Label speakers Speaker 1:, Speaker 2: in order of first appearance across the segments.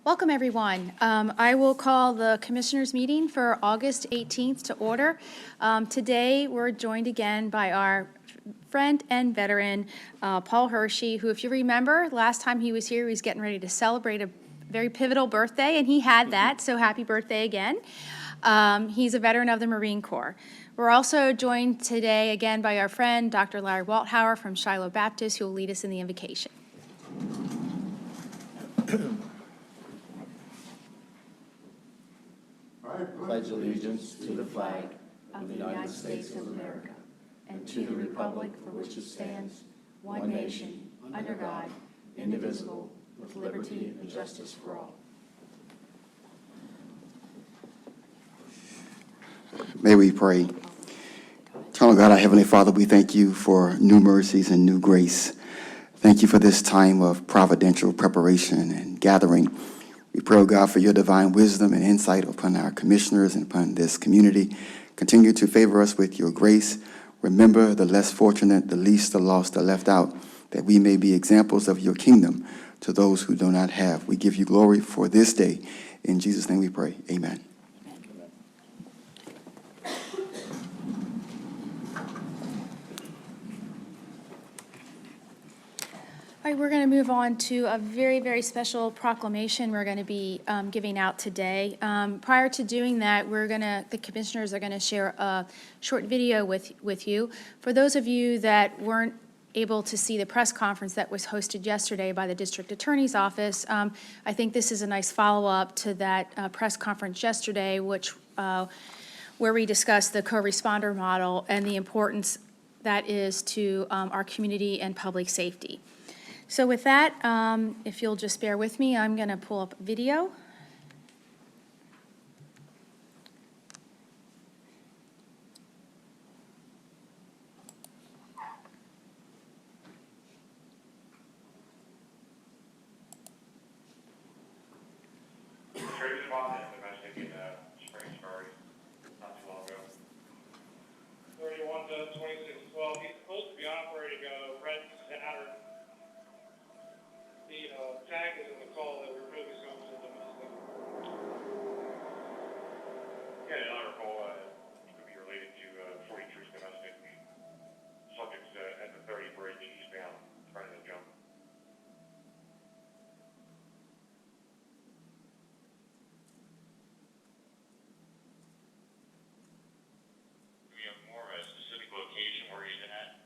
Speaker 1: Welcome, everyone. I will call the Commissioners' meeting for August 18th to order. Today, we're joined again by our friend and veteran, Paul Hershey, who, if you remember, last time he was here, he was getting ready to celebrate a very pivotal birthday, and he had that, so happy birthday again. He's a veteran of the Marine Corps. We're also joined today again by our friend, Dr. Larry Walthauer from Shiloh Baptist, who will lead us in the invocation.
Speaker 2: I pledge allegiance to the flag of the United States of America and to the republic for which it stands, one nation, under God, indivisible, with liberty and justice for all.
Speaker 3: May we pray. Eternal God, our Heavenly Father, we thank you for new mercies and new grace. Thank you for this time of providential preparation and gathering. We pray, oh God, for your divine wisdom and insight upon our commissioners and upon this community. Continue to favor us with your grace. Remember the less fortunate, the least, the lost, the left out, that we may be examples of your kingdom to those who do not have. We give you glory for this day. In Jesus' name we pray. Amen.
Speaker 1: All right, we're going to move on to a very, very special proclamation we're going to be giving out today. Prior to doing that, the commissioners are going to share a short video with you. For those of you that weren't able to see the press conference that was hosted yesterday by the District Attorney's Office, I think this is a nice follow-up to that press conference yesterday, where we discussed the co-responder model and the importance that is to our community and public safety. So with that, if you'll just bear with me, I'm going to pull up video.
Speaker 4: Tag is in the call that we're focused on the domestic. Yeah, and I recall it could be related to 43's domestic subjects at the 30 bridge eastbound, trying to jump. Do we have more of a specific location where he's at?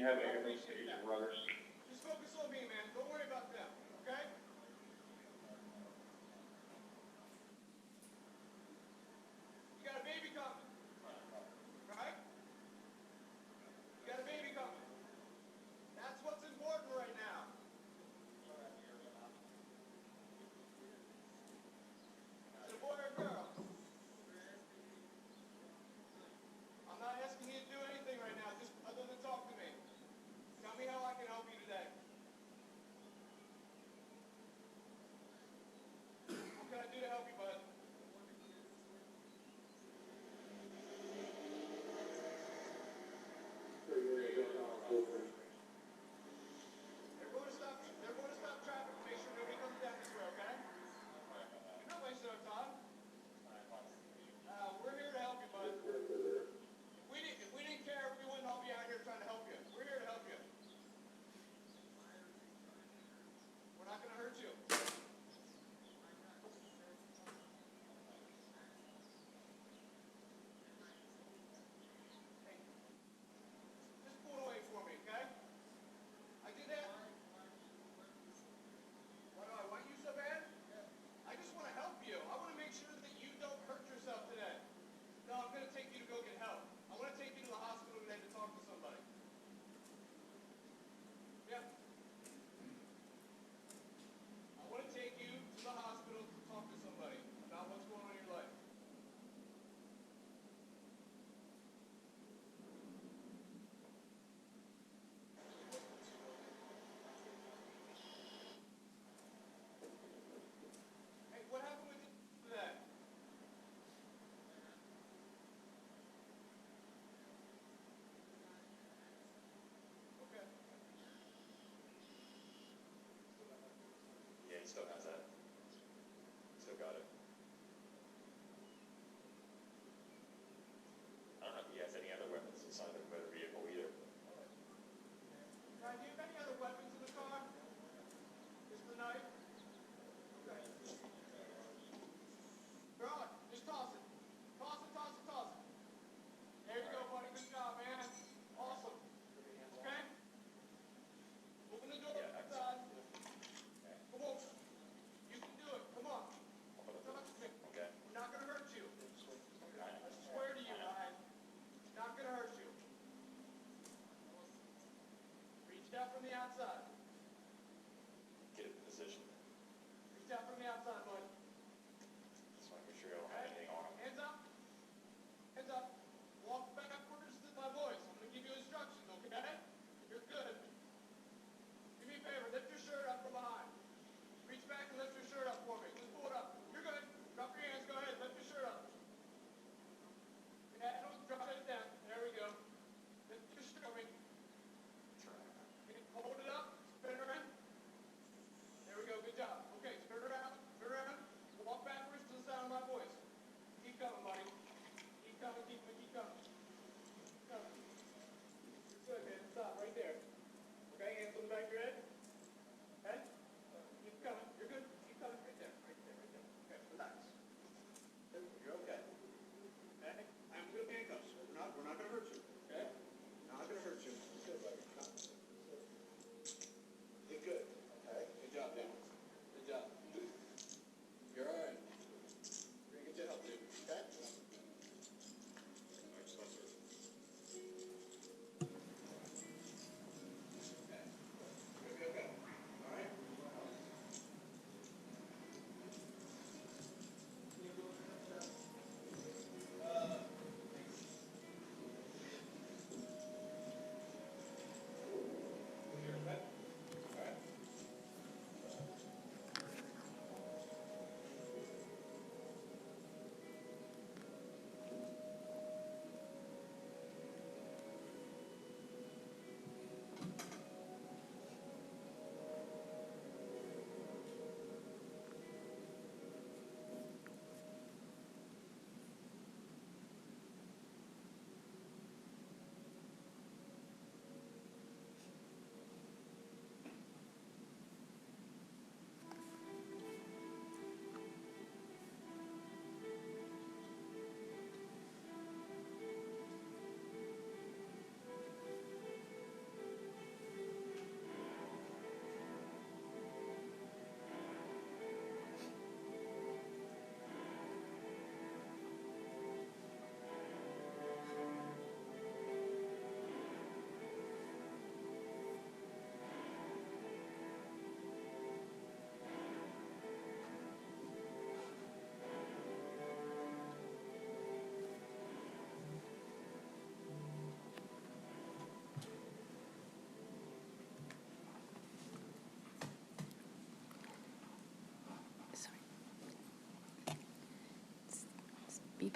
Speaker 4: you have ambulance to your brothers?
Speaker 5: Just focus on me, man. Don't worry about them, okay? You got a baby coming, right? You got a baby coming. That's what's important right now. Is it a boy or a girl? I'm not asking you to do anything right now, just other than talk to me. Tell me how I can help you today. What can I do to help you, bud? They're going to stop traffic to make sure nobody comes down this way, okay? You're not wasting our time. We're here to help you, bud. If we didn't care, we wouldn't all be out here trying to help you. We're here to help you. We're not going to hurt you. Hey, just pull it away for me, okay? I did that. Why do I want you so bad? I just want to help you. I want to make sure that you don't hurt yourself today. No, I'm going to take you to go get help. I want to take you to the hospital today to talk to somebody. Yeah. I want to take you to the hospital to talk to somebody about what's going on in your life. Hey, what happened with you today? Okay.
Speaker 6: Yeah, he still has that. Still got it. I don't know if he has any other weapons inside the motor vehicle either.
Speaker 5: Ryan, do you have any other weapons in the car? Just the knife? Okay. Throw it. Just toss it. Toss it, toss it, toss it. There you go, buddy. Good job, man. Awesome. Okay? Open the door outside. Come on. You can do it. Come on. Touch me.
Speaker 6: Okay.
Speaker 5: We're not going to hurt you. I swear to you, Ryan. Not going to hurt you. Reach out from the outside.
Speaker 6: Get it in position.
Speaker 5: Reach out from the outside, bud.
Speaker 6: Just want to make sure I don't have anything on him.
Speaker 5: Hands up. Hands up. Walk backwards to my voice. I'm going to give you instructions, okay? You're good. Do me a favor. Lift your shirt up from behind. Reach back and lift your shirt up for me. Just pull it up. You're good. Drop your hands. Go ahead. Lift your shirt up. Yeah, don't drop it down. There we go. Lift your shirt for me. Okay, hold it up.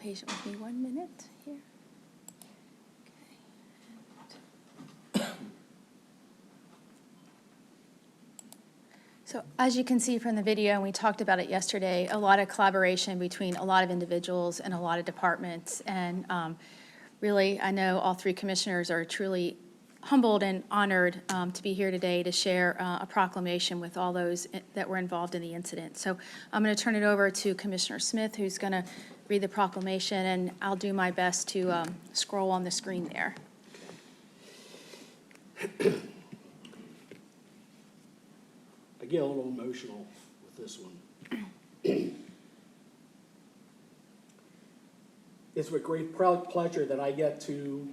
Speaker 1: patient with me 1 minute here. Okay. So as you can see from the video, and we talked about it yesterday, a lot of collaboration between a lot of individuals and a lot of departments. And really, I know all three commissioners are truly humbled and honored to be here today to share a proclamation with all those that were involved in the incident. So I'm going to turn it over to Commissioner Smith, who's going to read the proclamation, and I'll do my best to scroll on the screen there.
Speaker 7: I get a little emotional with this one. It's with great pleasure that I get to,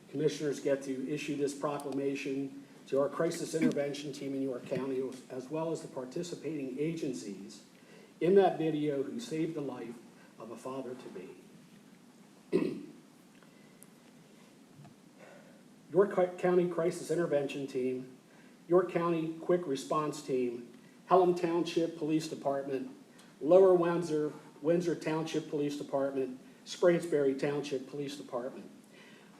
Speaker 7: commissioners get to issue this proclamation to our crisis intervention team in York County, as well as the participating agencies in that video who saved the life of a father-to-be. York County Crisis Intervention Team, York County Quick Response Team, Pelham Township Police Department, Lower Windsor Township Police Department, Spraysbury Township Police Department.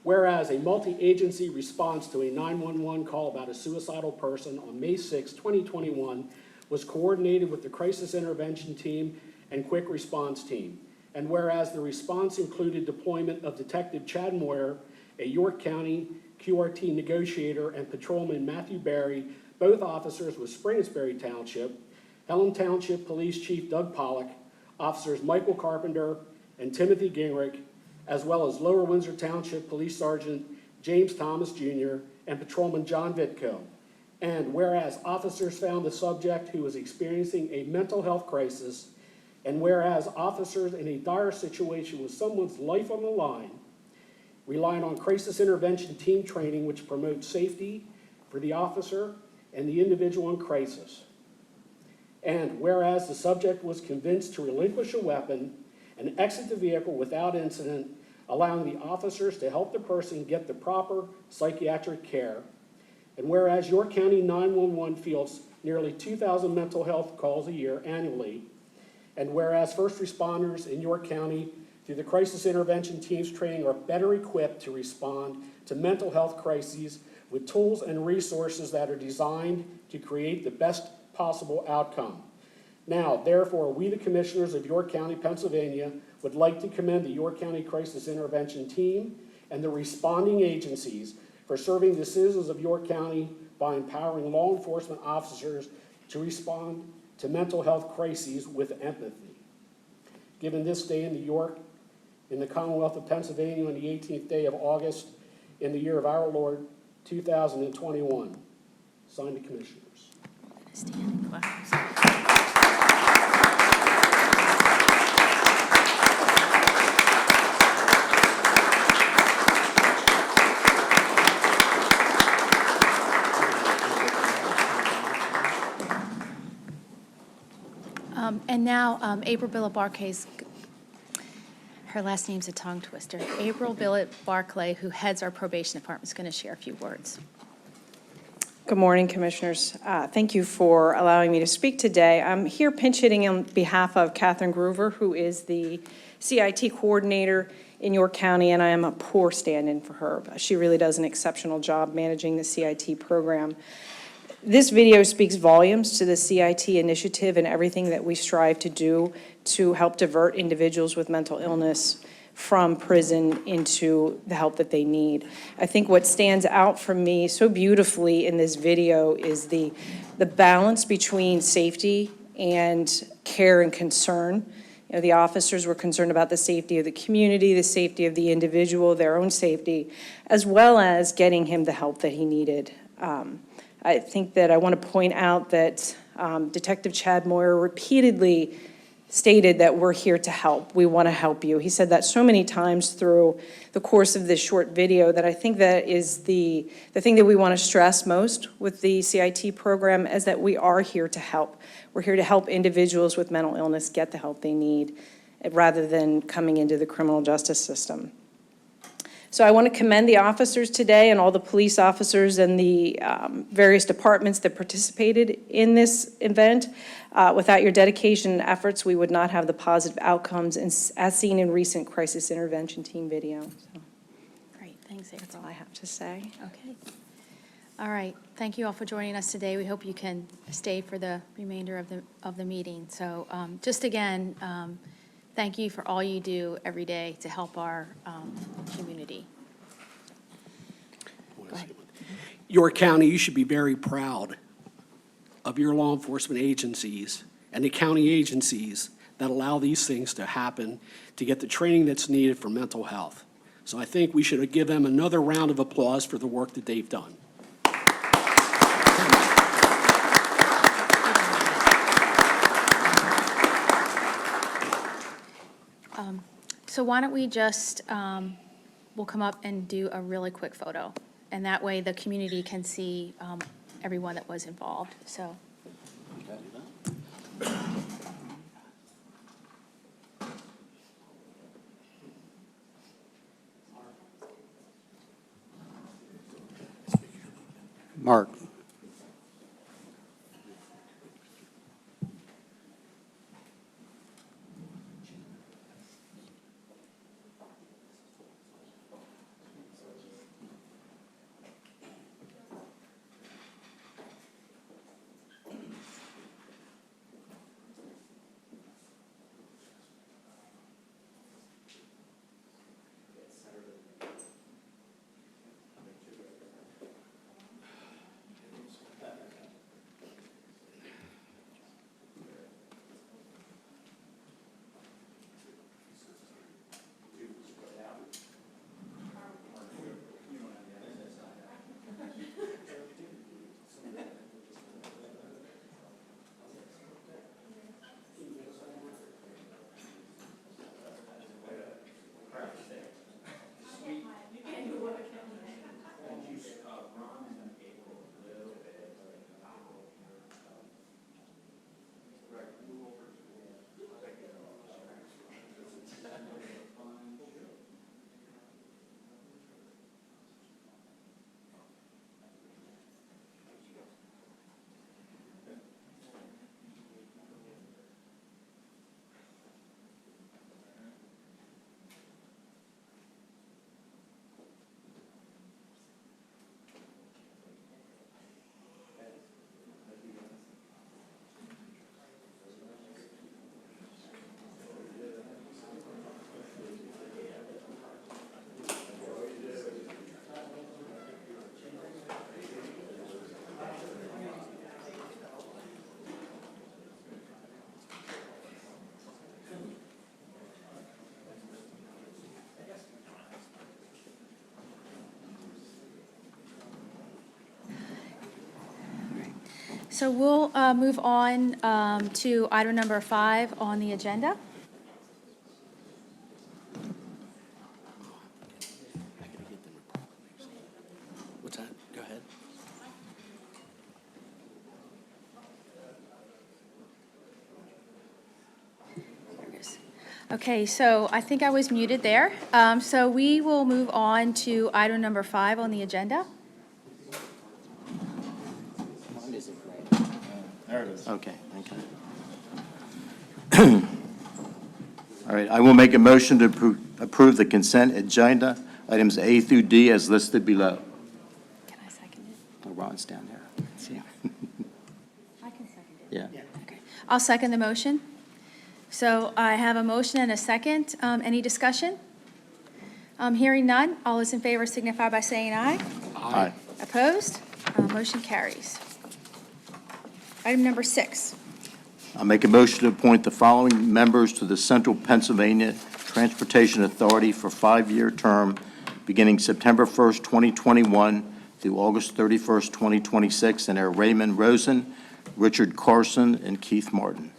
Speaker 7: Whereas a multi-agency response to a 911 call about a suicidal person on May 6, 2021 was coordinated with the Crisis Intervention Team and Quick Response Team. And whereas the response included deployment of Detective Chad Moyer, a York County QRT negotiator, and Patrolman Matthew Berry, both officers with Spraysbury Township, Pelham Township Police Chief Doug Pollock, Officers Michael Carpenter and Timothy Gingrich, as well as Lower Windsor Township Police Sergeant James Thomas Jr. and Patrolman John Vitko. And whereas officers found the subject who was experiencing a mental health crisis, and whereas officers in a dire situation with someone's life on the line, relying on crisis intervention team training which promotes safety for the officer and the individual in crisis. And whereas the subject was convinced to relinquish a weapon and exit the vehicle without incident, allowing the officers to help the person get the proper psychiatric care. And whereas York County 911 fields nearly 2,000 mental health calls a year annually, and whereas first responders in York County through the crisis intervention team's training are better equipped to respond to mental health crises with tools and resources that are designed to create the best possible outcome. Now, therefore, we, the commissioners of York County, Pennsylvania, would like to commend the York County Crisis Intervention Team and the responding agencies for serving the citizens of York County by empowering law enforcement officers to respond to mental health crises with empathy. Given this day in New York, in the Commonwealth of Pennsylvania on the 18th day of August in the year of our Lord, 2021. Signed, the commissioners.
Speaker 1: Stand and clap. And now, April Billet Barclay's, her last name's a tongue twister. April Billet Barclay, who heads our probation department, is going to share a few words.
Speaker 8: Good morning, Commissioners. Thank you for allowing me to speak today. I'm here pinch hitting on behalf of Catherine Groover, who is the CIT coordinator in York County, and I am a poor stand-in for her. She really does an exceptional job managing the CIT program. This video speaks volumes to the CIT initiative and everything that we strive to do to help divert individuals with mental illness from prison into the help that they need. I think what stands out for me so beautifully in this video is the balance between safety and care and concern. You know, the officers were concerned about the safety of the community, the safety of the individual, their own safety, as well as getting him the help that he needed. I think that I want to point out that Detective Chad Moyer repeatedly stated that we're here to help. We want to help you. He said that so many times through the course of this short video that I think that is the thing that we want to stress most with the CIT program is that we are here to help. We're here to help individuals with mental illness get the help they need rather than coming into the criminal justice system. So I want to commend the officers today and all the police officers and the various departments that participated in this event. Without your dedication and efforts, we would not have the positive outcomes as seen in recent crisis intervention team video. So
Speaker 1: Great, thanks, April.
Speaker 8: that's all I have to say.
Speaker 1: Okay. All right, thank you all for joining us today. We hope you can stay for the remainder of the meeting. So just again, thank you for all you do every day to help our community. Go ahead.
Speaker 7: York County, you should be very proud of your law enforcement agencies and the county agencies that allow these things to happen, to get the training that's needed for mental health. So I think we should give them another round of applause for the work that they've done.
Speaker 1: So why don't we just, we'll come up and do a really quick photo. And that way the community can see everyone that was involved, so.
Speaker 3: Mark.
Speaker 1: So we'll move on to item number 5 on the agenda.
Speaker 7: What's that? Go ahead.
Speaker 1: There it is. Okay, so I think I was muted there. So we will move on to item number 5 on the agenda.
Speaker 2: There it is.
Speaker 9: Okay, okay. All right, I will make a motion to approve the consent agenda, items A through D as listed below.
Speaker 1: Can I second it?
Speaker 9: Oh, Ron's down there. See?
Speaker 1: I can second it.
Speaker 9: Yeah.
Speaker 1: Okay. I'll second the motion. So I have a motion and a second. Any discussion? Hearing none. All those in favor signify by saying aye.
Speaker 9: Aye.
Speaker 1: Opposed? Motion carries. Item number 6.
Speaker 9: I'll make a motion to appoint the following members to the Central Pennsylvania Transportation Authority for 5-year term beginning September 1st, 2021 through August 31st, 2026, and are Raymond Rosen, Richard Carson, and Keith Martin.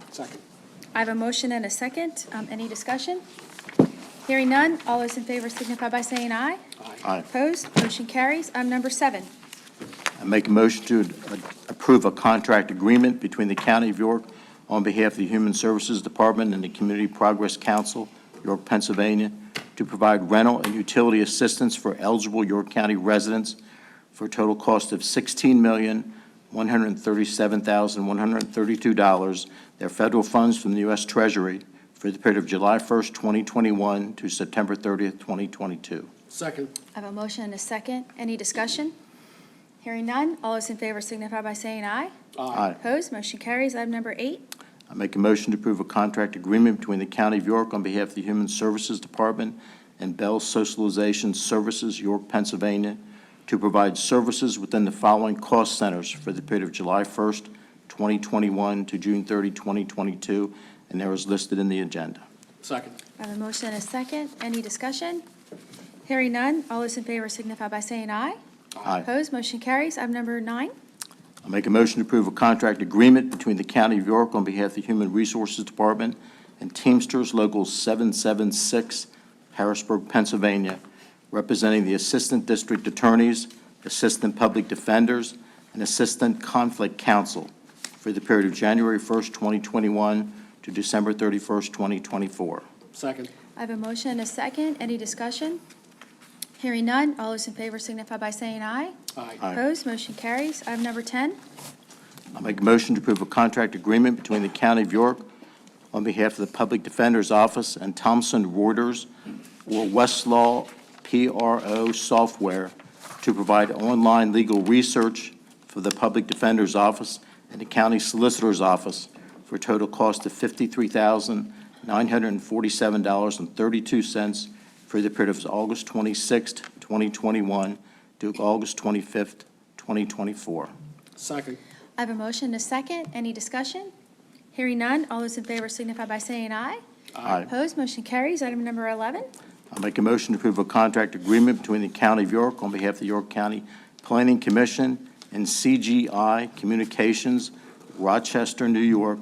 Speaker 7: Second.
Speaker 1: I have a motion and a second. Any discussion? Hearing none. All those in favor signify by saying aye.
Speaker 9: Aye.
Speaker 1: Opposed? Motion carries. Item number 7.
Speaker 9: I make a motion to approve a contract agreement between the County of York on behalf of the Human Services Department and the Community Progress Council, York, Pennsylvania, to provide rental and utility assistance for eligible York County residents for a total cost of $16,137,132. They're federal funds from the U.S. Treasury for the period of July 1st, 2021 to September 30th, 2022.
Speaker 7: Second.
Speaker 1: I have a motion and a second. Any discussion? Hearing none. All those in favor signify by saying aye.
Speaker 9: Aye.
Speaker 1: Opposed? Motion carries. Item number 8.
Speaker 9: I make a motion to approve a contract agreement between the County of York on behalf of the Human Services Department and Bell Socialization Services, York, Pennsylvania, to provide services within the following cost centers for the period of July 1st, 2021 to June 30, 2022, and there is listed in the agenda.
Speaker 7: Second.
Speaker 1: I have a motion and a second. Any discussion? Hearing none. All those in favor signify by saying aye.
Speaker 9: Aye.
Speaker 1: Opposed? Motion carries. Item number 9.
Speaker 9: I make a motion to approve a contract agreement between the County of York on behalf of the Human Resources Department and Teamsters Local 776, Harrisburg, Pennsylvania, representing the Assistant District Attorneys, Assistant Public Defenders, and Assistant Conflict Counsel for the period of January 1st, 2021 to December 31st, 2024.
Speaker 7: Second.
Speaker 1: I have a motion and a second. Any discussion? Hearing none. All those in favor signify by saying aye.
Speaker 7: Aye.
Speaker 9: Aye.
Speaker 1: Opposed? Motion carries. Item number 10.
Speaker 9: I make a motion to approve a contract agreement between the County of York on behalf of the Public Defender's Office and Thomson Reuters or Westlaw PRO Software to provide online legal research for the Public Defender's Office and the County Solicitor's Office for a total cost of $53,947.32 for the period of August 26th, 2021 to August 25th, 2024.
Speaker 7: Second.
Speaker 1: I have a motion and a second. Any discussion? Hearing none. All those in favor signify by saying aye.
Speaker 9: Aye.
Speaker 1: Opposed? Motion carries. Item number 11.
Speaker 9: I'll make a motion to approve a contract agreement between the County of York on behalf of the York County Planning Commission and CGI Communications, Rochester, New York,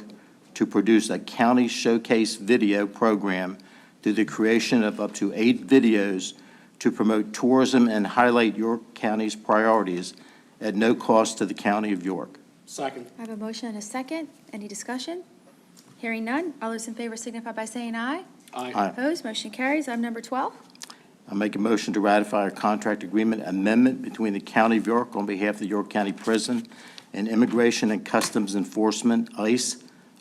Speaker 9: to produce a county showcase video program through the creation of up to 8 videos to promote tourism and highlight York County's priorities at no cost to the County of York.
Speaker 7: Second.
Speaker 1: I have a motion and a second. Any discussion? Hearing none. All those in favor signify by saying aye.
Speaker 7: Aye.
Speaker 9: Aye.
Speaker 1: Opposed? Motion carries. Item number 12.
Speaker 9: I'll make a motion to ratify a contract agreement amendment between the County of York on behalf of the York County Prison and Immigration and Customs Enforcement, ICE,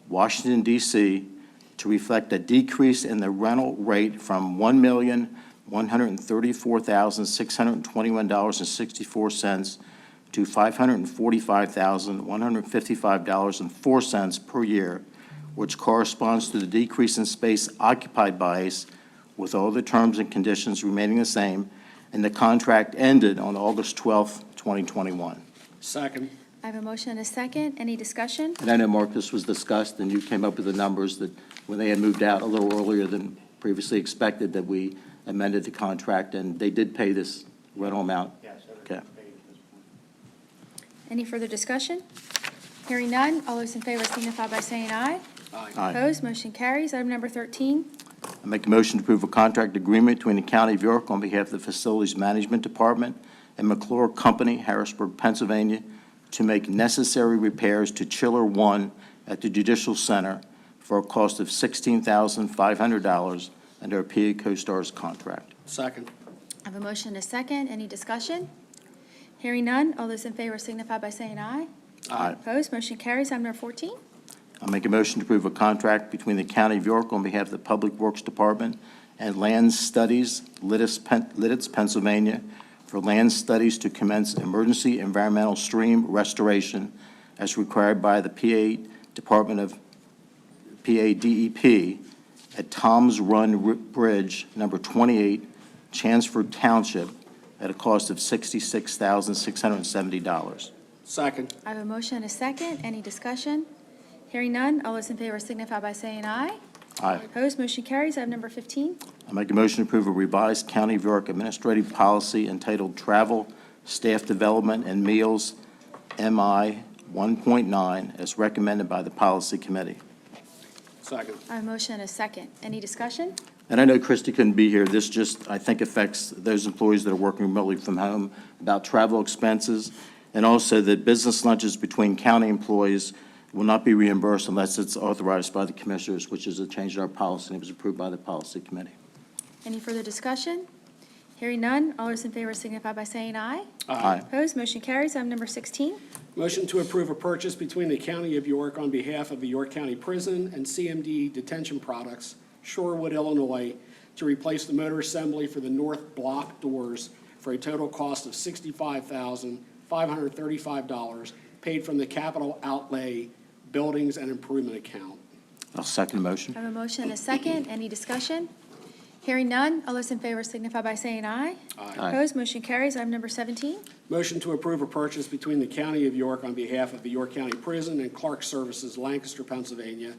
Speaker 9: Washington, D.C., to reflect a decrease in the rental rate from $1,134,621.64 to $545,155.04 per year, which corresponds to the decrease in space occupied by ICE, with all the terms and conditions remaining the same, and the contract ended on August 12th, 2021.
Speaker 7: Second.
Speaker 1: I have a motion and a second. Any discussion?
Speaker 9: And I know, Mark, this was discussed, and you came up with the numbers that when they had moved out a little earlier than previously expected, that we amended the contract, and they did pay this rental amount.
Speaker 10: Yes,
Speaker 9: Okay.
Speaker 10: everything's paid at this point.
Speaker 1: Any further discussion? Hearing none. All those in favor signify by saying aye.
Speaker 7: Aye.
Speaker 9: Aye.
Speaker 1: Opposed? Motion carries. Item number 13.
Speaker 9: I make a motion to approve a contract agreement between the County of York on behalf of the Facilities Management Department and McClure Company, Harrisburg, Pennsylvania, to make necessary repairs to Chiller 1 at the Judicial Center for a cost of $16,500 under a PA CoStarz contract.
Speaker 7: Second.
Speaker 1: I have a motion and a second. Any discussion? Hearing none. All those in favor signify by saying aye.
Speaker 9: Aye.
Speaker 1: Opposed? Motion carries. Item number 14.
Speaker 9: I'll make a motion to approve a contract between the County of York on behalf of the Public Works Department and Land Studies, Lidditz, Pennsylvania, for land studies to commence emergency environmental stream restoration as required by the PA Department of DEP at Tom's Run Bridge, number 28, Chanceford Township, at a cost of $66,670.
Speaker 7: Second.
Speaker 1: I have a motion and a second. Any discussion? Hearing none. All those in favor signify by saying aye.
Speaker 9: Aye.
Speaker 1: Opposed? Motion carries. Item number 15.
Speaker 9: I make a motion to approve a revised County of York administrative policy entitled Travel, Staff Development, and Meals, MI 1.9, as recommended by the Policy Committee.
Speaker 7: Second.
Speaker 1: I have a motion and a second. Any discussion?
Speaker 9: And I know Christie couldn't be here. This just, I think, affects those employees that are working remotely from home about travel expenses, and also that business lunches between county employees will not be reimbursed unless it's authorized by the commissioners, which is a change in our policy, and it was approved by the Policy Committee.
Speaker 1: Any further discussion? Hearing none, all those in favor signify by saying aye.
Speaker 9: Aye.
Speaker 1: Opposed, motion carries. Item number 16.
Speaker 7: Motion to approve a purchase between the County of York on behalf of the York County Prison and CMD Detention Products, Shorewood, Illinois, to replace the motor assembly for the north block doors for a total cost of $65,535, paid from the capital outlay buildings and improvement account.
Speaker 9: I'll second the motion.
Speaker 1: I have a motion and a second. Any discussion? Hearing none, all those in favor signify by saying aye.
Speaker 9: Aye.
Speaker 1: Opposed, motion carries. Item number 17.
Speaker 7: Motion to approve a purchase between the County of York on behalf of the York County Prison and Clark Services, Lancaster, Pennsylvania,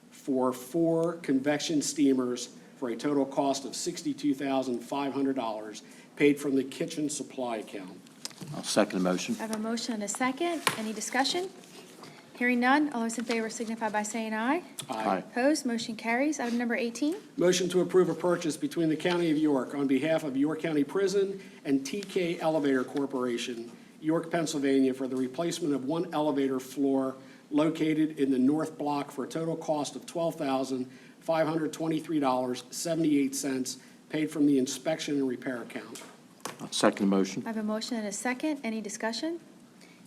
Speaker 7: for 4 convection steamers for a total cost of $62,500, paid from the kitchen supply account.
Speaker 9: I'll second the motion.
Speaker 1: I have a motion and a second. Any discussion? Hearing none, all those in favor signify by saying aye.
Speaker 9: Aye.
Speaker 1: Opposed, motion carries. Item number 18.
Speaker 7: Motion to approve a purchase between the County of York on behalf of York County Prison and TK Elevator Corporation, York, Pennsylvania, for the replacement of 1 elevator floor located in the north block for a total cost of $12,523.78, paid from the inspection and repair account.
Speaker 9: I'll second the motion.
Speaker 1: I have a motion and a second. Any discussion?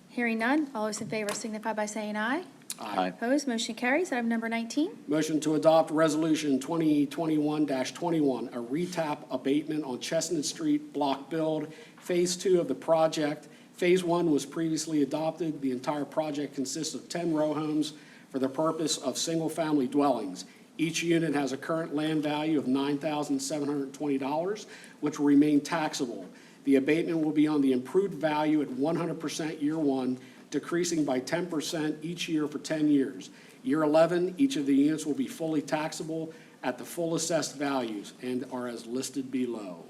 Speaker 1: Hearing none, all those in favor signify by saying aye.
Speaker 9: Aye.
Speaker 1: Opposed, motion carries. Item number 19.
Speaker 7: Motion to adopt Resolution 2021-21, a retap abatement on Chestnut Street block build, Phase 2 of the project. Phase 1 was previously adopted. The entire project consists of 10 row homes for the purpose of single-family dwellings. Each unit has a current land value of $9,720, which will remain taxable. The abatement will be on the improved value at 100% year 1, decreasing by 10% each year for 10 years. Year 11, each of the units will be fully taxable at the full assessed values and are as listed below.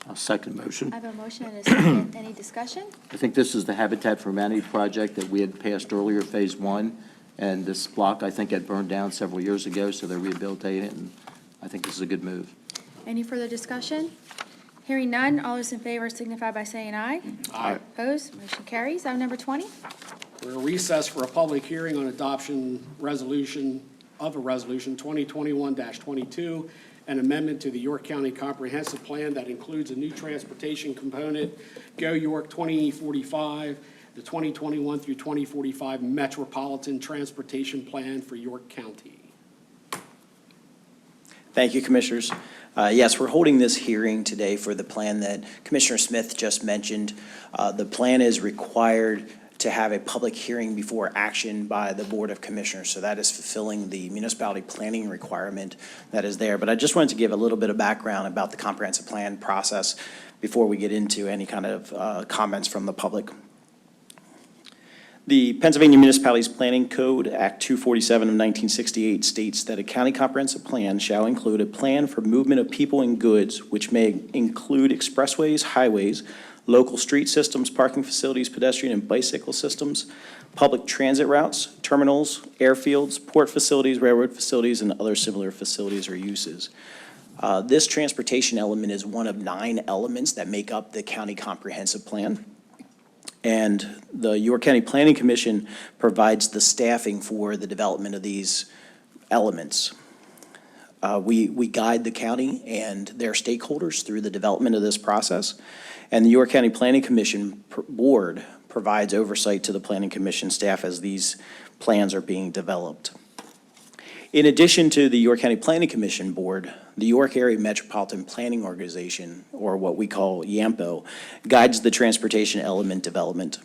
Speaker 9: I'll second the motion.
Speaker 1: I have a motion and a second. Any discussion?
Speaker 9: I think this is the Habitat for Humanity project that we had passed earlier, Phase 1, and this block, I think, had burned down several years ago, so they're rehabilitating it, and I think this is a good move.
Speaker 1: Any further discussion? Hearing none, all those in favor signify by saying aye.
Speaker 9: Aye.
Speaker 1: Opposed, motion carries. Item number 20.
Speaker 7: We're recessed for a public hearing on adoption resolution 2021-22, an amendment to the York County Comprehensive Plan that includes a new transportation component, Go York 2045, the 2021 through 2045 Metropolitan Transportation Plan for York County.
Speaker 11: Thank you, Commissioners. Yes, we're holding this hearing today for the plan that Commissioner Smith just mentioned. The plan is required to have a public hearing before action by the Board of Commissioners, so that is fulfilling the municipality planning requirement that is there. But I just wanted to give a little bit of background about the comprehensive plan process before we get into any kind of comments from the public. The Pennsylvania Municipalities Planning Code, Act 247 of 1968, states that a county comprehensive plan shall include a plan for movement of people and goods, which may include expressways, highways, local street systems, parking facilities, pedestrian and bicycle systems, public transit routes, terminals, airfields, port facilities, railroad facilities, and other similar facilities or uses. This transportation element is one of 9 elements that make up the county comprehensive plan. And the York County Planning Commission provides the staffing for the development of these elements. We guide the county and their stakeholders through the development of this process. And the York County Planning Commission Board provides oversight to the Planning Commission staff as these plans are being developed. In addition to the York County Planning Commission Board, the York Area Metropolitan Planning Organization, or what we call YAMPO, guides the transportation element development.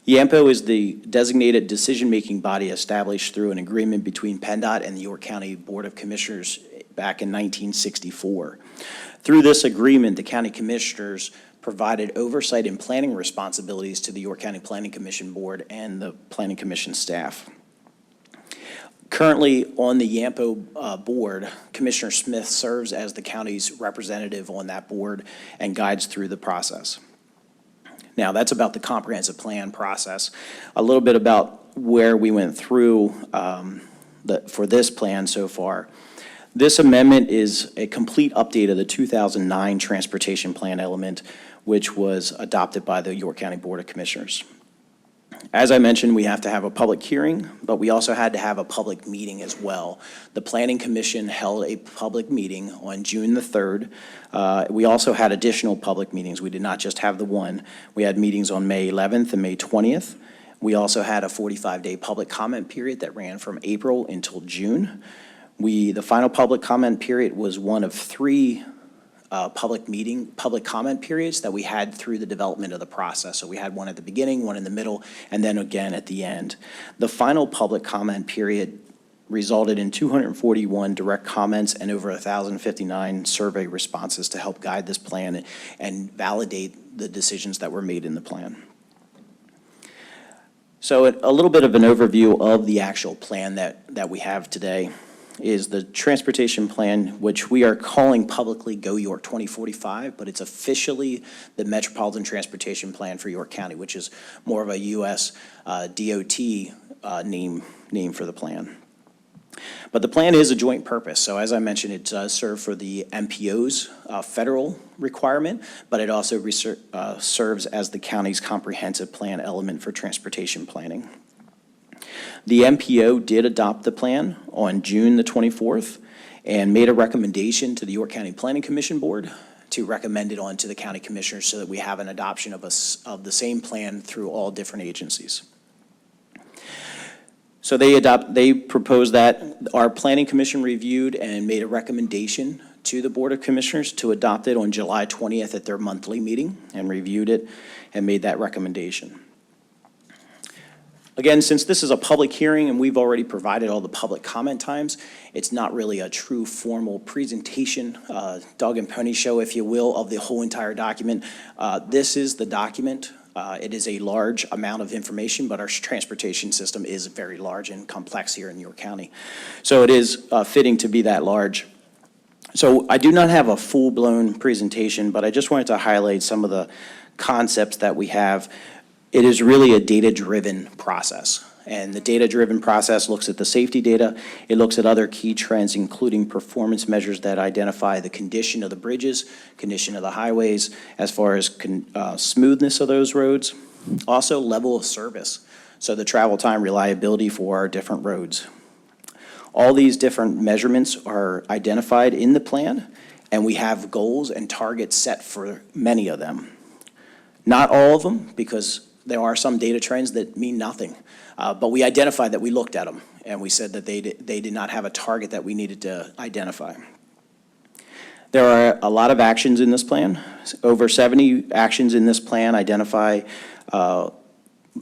Speaker 11: YAMPO is the designated decision-making body established through an agreement between PennDOT and the York County Board of Commissioners back in 1964. Through this agreement, the county commissioners provided oversight and planning responsibilities to the York County Planning Commission Board and the Planning Commission staff. Currently on the YAMPO board, Commissioner Smith serves as the county's representative on that board and guides through the process. Now, that's about the comprehensive plan process. A little bit about where we went through for this plan so far. This amendment is a complete update of the 2009 transportation plan element, which was adopted by the York County Board of Commissioners. As I mentioned, we have to have a public hearing, but we also had to have a public meeting as well. The Planning Commission held a public meeting on June the 3rd. We also had additional public meetings. We did not just have the one. We had meetings on May 11th and May 20th. We also had a 45-day public comment period that ran from April until June. The final public comment period was one of 3 public comment periods that we had through the development of the process. So we had one at the beginning, one in the middle, and then again at the end. The final public comment period resulted in 241 direct comments and over 1,059 survey responses to help guide this plan and validate the decisions that were made in the plan. So a little bit of an overview of the actual plan that we have today is the transportation plan, which we are calling publicly Go York 2045, but it's officially the Metropolitan Transportation Plan for York County, which is more of a U.S. DOT name for the plan. But the plan is a joint purpose. So as I mentioned, it does serve for the MPO's federal requirement, but it also serves as the county's comprehensive plan element for transportation planning. The MPO did adopt the plan on June the 24th and made a recommendation to the York County Planning Commission Board to recommend it on to the county commissioners so that we have an adoption of the same plan through all different agencies. So they proposed that. Our Planning Commission reviewed and made a recommendation to the Board of Commissioners to adopt it on July 20th at their monthly meeting and reviewed it and made that recommendation. Again, since this is a public hearing and we've already provided all the public comment times, it's not really a true formal presentation, dog and pony show, if you will, of the whole entire document. This is the document. It is a large amount of information, but our transportation system is very large and complex here in York County. So it is fitting to be that large. So I do not have a full-blown presentation, but I just wanted to highlight some of the concepts that we have. It is really a data-driven process, and the data-driven process looks at the safety data. It looks at other key trends, including performance measures that identify the condition of the bridges, condition of the highways, as far as smoothness of those roads. Also, level of service, so the travel time reliability for our different roads. All these different measurements are identified in the plan, and we have goals and targets set for many of them. Not all of them, because there are some data trends that mean nothing. But we identified that we looked at them, and we said that they did not have a target that we needed to identify. There are a lot of actions in this plan. Over 70 actions in this plan identify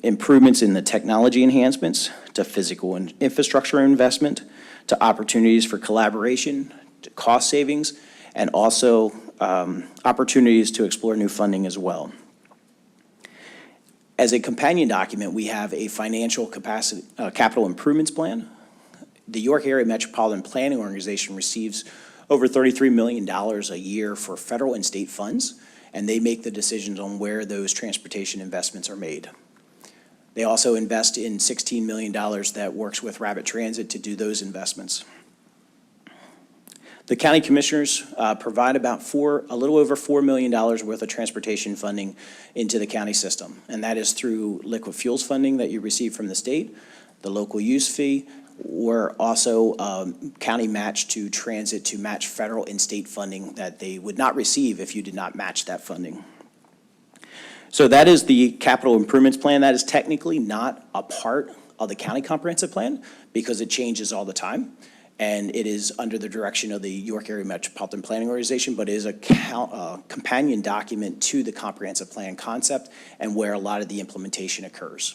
Speaker 11: improvements in the technology enhancements, to physical and infrastructure investment, to opportunities for collaboration, to cost savings, and also opportunities to explore new funding as well. As a companion document, we have a financial capacity, capital improvements plan. The York Area Metropolitan Planning Organization receives over $33 million a year for federal and state funds, and they make the decisions on where those transportation investments are made. They also invest in $16 million that works with Rapid Transit to do those investments. The county commissioners provide about a little over $4 million worth of transportation funding into the county system, and that is through liquid fuels funding that you receive from the state, the local use fee, or also county match to transit to match federal and state funding that they would not receive if you did not match that funding. So that is the capital improvements plan. That is technically not a part of the county comprehensive plan because it changes all the time. And it is under the direction of the York Area Metropolitan Planning Organization, but it is a companion document to the comprehensive plan concept and where a lot of the implementation occurs.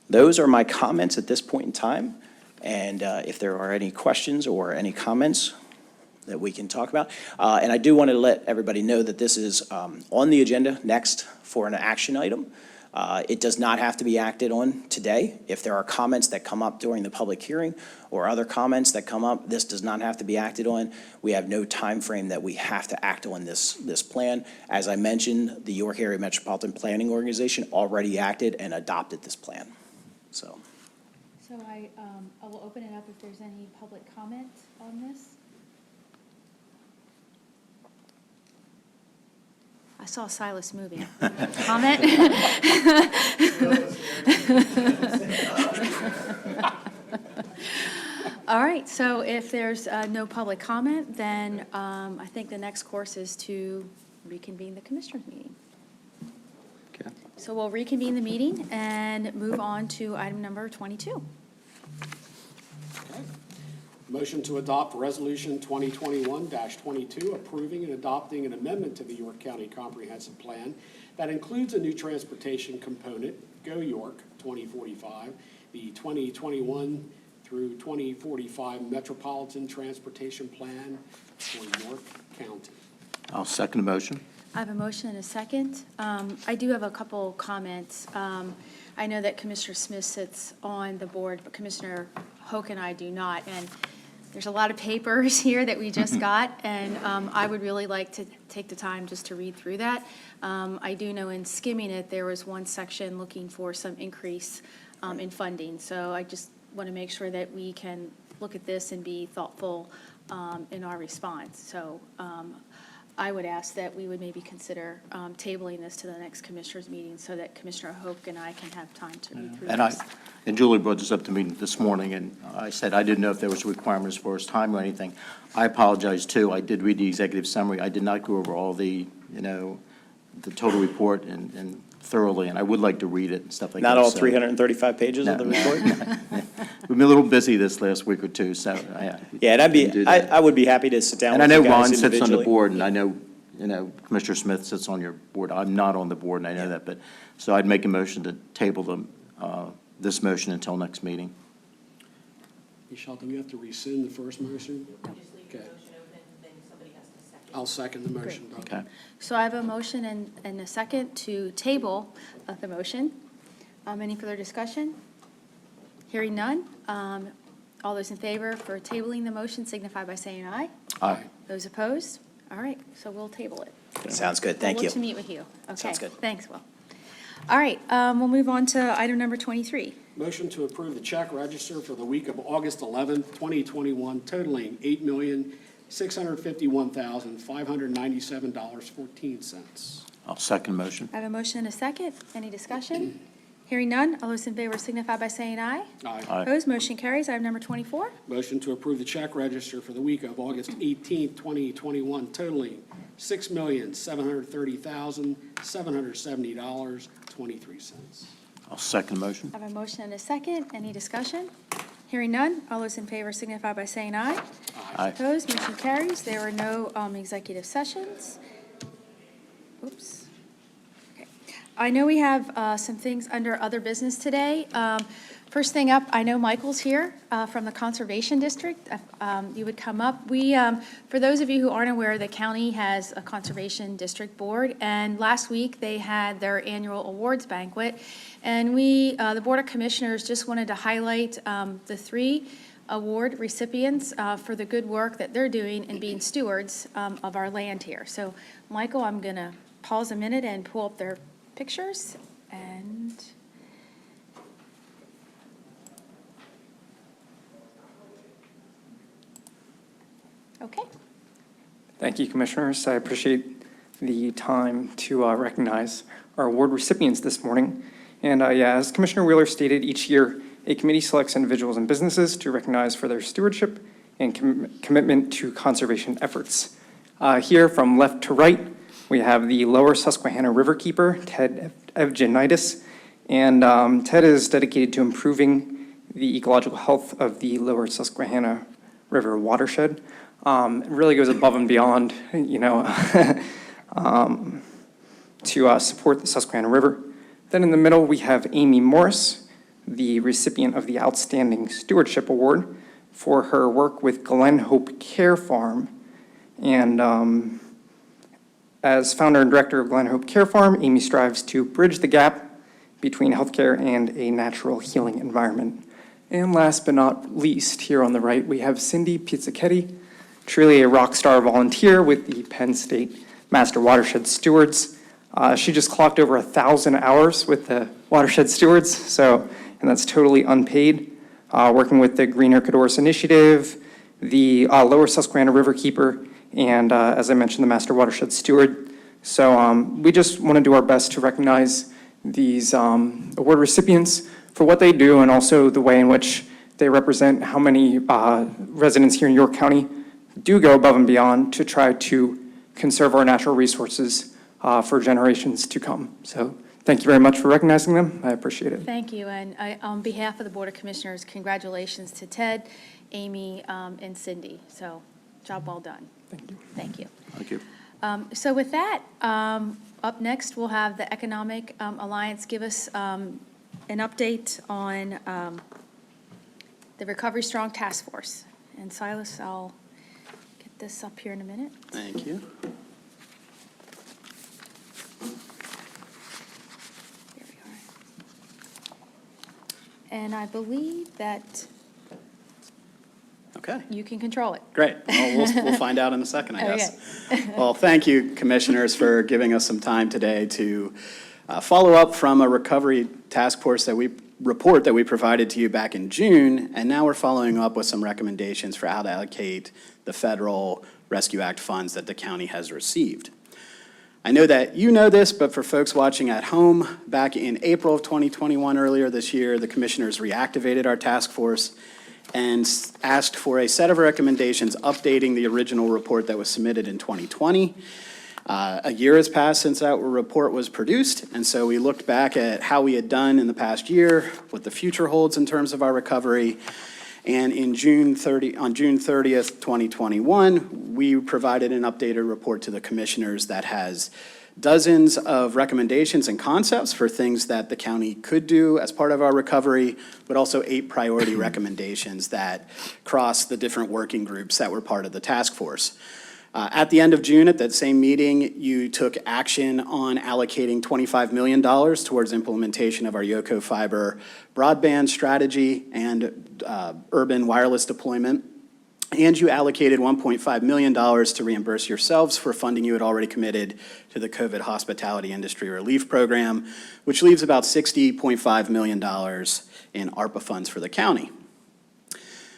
Speaker 11: Those are my comments at this point in time. And if there are any questions or any comments that we can talk about. And I do want to let everybody know that this is on the agenda next for an action item. It does not have to be acted on today. If there are comments that come up during the public hearing or other comments that come up, this does not have to be acted on. We have no time frame that we have to act on this plan. As I mentioned, the York Area Metropolitan Planning Organization already acted and adopted this plan. So
Speaker 1: I will open it up if there's any public comment on this. I saw Silas moving. Comment? All right, so if there's no public comment, then I think the next course is to reconvene the commissioners' meeting.
Speaker 9: Okay.
Speaker 1: So we'll reconvene the meeting and move on to item number 22.
Speaker 7: Okay. Motion to adopt Resolution 2021-22, approving and adopting an amendment to the York County Comprehensive Plan that includes a new transportation component, Go York 2045, the 2021 through 2045 Metropolitan Transportation Plan for York County.
Speaker 9: I'll second the motion.
Speaker 1: I have a motion and a second. I do have a couple comments. I know that Commissioner Smith sits on the board, but Commissioner Hoke and I do not. And there's a lot of papers here that we just got, and I would really like to take the time just to read through that. I do know in skimming it, there was one section looking for some increase in funding. So I just want to make sure that we can look at this and be thoughtful in our response. So I would ask that we would maybe consider tabling this to the next commissioners' meeting so that Commissioner Hoke and I can have time to read through
Speaker 9: And
Speaker 1: this.
Speaker 9: and Julie brought this up to me this morning, and I said I didn't know if there was a requirement as far as time or anything. I apologize, too. I did read the executive summary. I did not go over all the, the total report and thoroughly, and I would like to read it and stuff like that.
Speaker 11: Not all
Speaker 9: so-
Speaker 11: 335 pages of the
Speaker 9: No,
Speaker 11: report?
Speaker 9: We've been a little busy this last week or two, so.
Speaker 11: Yeah, and I would be happy to sit down
Speaker 9: And I
Speaker 11: with
Speaker 9: know
Speaker 11: you guys
Speaker 9: Ron sits on the
Speaker 11: individually.
Speaker 9: board, and I know, Commissioner Smith sits on your board. I'm not on the board, and I know that, but, so I'd make a motion to table this motion until next meeting.
Speaker 7: Michelle, do we have to rescind the first motion? Okay. I'll second the motion. Doug.
Speaker 9: Okay.
Speaker 1: So I have a motion and a second to table the motion. Any further discussion? Hearing none. All those in favor for tabling the motion signify by saying aye.
Speaker 9: Aye.
Speaker 1: Those opposed? All right, so we'll table it.
Speaker 11: Sounds good, thank
Speaker 1: We'll
Speaker 11: you.
Speaker 1: look to meet with you. Okay.
Speaker 11: Sounds good.
Speaker 1: Thanks, Will. All right, we'll move on to item number 23.
Speaker 7: Motion to approve the check register for the week of August 11th, 2021, totaling $8,651,597.14.
Speaker 9: I'll second the motion.
Speaker 1: I have a motion and a second. Any discussion? Hearing none. All those in favor signify by saying aye.
Speaker 7: Aye.
Speaker 9: Aye.
Speaker 1: Opposed? Motion carries. Item number 24.
Speaker 7: Motion to approve the check register for the week of August 18th, 2021, totaling $6,730,770.23.
Speaker 9: I'll second the motion.
Speaker 1: I have a motion and a second. Any discussion? Hearing none. All those in favor signify by saying aye.
Speaker 9: Aye.
Speaker 1: Opposed? Motion carries. There were no executive sessions. Oops. Okay. I know we have some things under other business today. First thing up, I know Michael's here from the Conservation District. You would come up. For those of you who aren't aware, the county has a Conservation District Board, and last week they had their annual awards banquet. And the Board of Commissioners just wanted to highlight the 3 award recipients for the good work that they're doing in being stewards of our land here. So, Michael, I'm going to pause a minute and pull up their pictures. And okay.
Speaker 10: Thank you, Commissioners. I appreciate the time to recognize our award recipients this morning. And as Commissioner Wheeler stated, each year a committee selects individuals and businesses to recognize for their stewardship and commitment to conservation efforts. Here from left to right, we have the Lower Susquehanna Riverkeeper, Ted Evgenitis. And Ted is dedicated to improving the ecological health of the Lower Susquehanna River watershed. It really goes above and beyond, to support the Susquehanna River. Then in the middle, we have Amy Morris, the recipient of the Outstanding Stewardship Award for her work with Glen Hope Care Farm. And as founder and director of Glen Hope Care Farm, Amy strives to bridge the gap between healthcare and a natural healing environment. And last but not least, here on the right, we have Cindy Pizzacchetti, truly a rock star volunteer with the Penn State Master Watershed Stewards. She just clocked over 1,000 hours with the Watershed Stewards, and that's totally unpaid, working with the Greener Cadorus Initiative, the Lower Susquehanna Riverkeeper, and as I mentioned, the Master Watershed Steward. So we just want to do our best to recognize these award recipients for what they do and also the way in which they represent how many residents here in York County do go above and beyond to try to conserve our natural resources for generations to come. So thank you very much for recognizing them. I appreciate it.
Speaker 1: Thank you, and on behalf of the Board of Commissioners, congratulations to Ted, Amy, and Cindy. So, job well done.
Speaker 10: Thank you.
Speaker 1: Thank you.
Speaker 9: Thank you.
Speaker 1: So with that, up next, we'll have the Economic Alliance give us an update on the Recovery Strong Task Force. And Silas, I'll get this up here in a minute.
Speaker 2: Thank you.
Speaker 1: There we are. And I believe that
Speaker 2: Okay.
Speaker 1: you can control it.
Speaker 2: Great. Well, we'll find out in a second, I guess.
Speaker 1: Okay.
Speaker 2: Well, thank you, Commissioners, for giving us some time today to follow up from a recovery task force report that we provided to you back in June, and now we're following up with some recommendations for how to allocate the Federal Rescue Act funds that the county has received. I know that you know this, but for folks watching at home, back in April of 2021, earlier this year, the Commissioners reactivated our task force and asked for a set of recommendations updating the original report that was submitted in 2020. A year has passed since that report was produced, and so we looked back at how we had done in the past year, what the future holds in terms of our recovery, and on June 30th, 2021, we provided an updated report to the Commissioners that has dozens of recommendations and concepts for things that the county could do as part of our recovery, but also 8 priority recommendations that cross the different working groups that were part of the task force. At the end of June, at that same meeting, you took action on allocating $25 million towards implementation of our Yoko Fiber broadband strategy and urban wireless deployment. And you allocated $1.5 million to reimburse yourselves for funding you had already committed to the COVID Hospitality Industry Relief Program, which leaves about $60.5 million in ARPA funds for the county.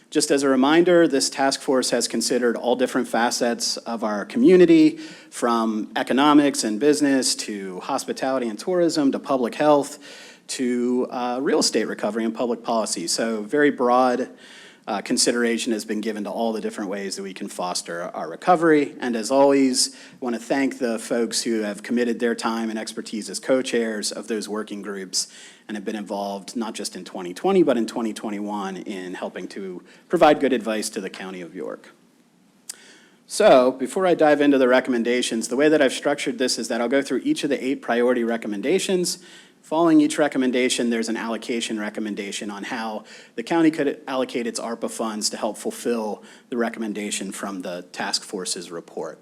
Speaker 2: Just as a reminder, this task force has considered all different facets of our community, from economics and business to hospitality and tourism to public health to real estate recovery and public policy. So very broad consideration has been given to all the different ways that we can foster our recovery. And as always, I want to thank the folks who have committed their time and expertise as co-chairs of those working groups and have been involved not just in 2020, but in 2021 in helping to provide good advice to the County of York. So before I dive into the recommendations, the way that I've structured this is that I'll go through each of the 8 priority recommendations. Following each recommendation, there's an allocation recommendation on how the county could allocate its ARPA funds to help fulfill the recommendation from the task force's report.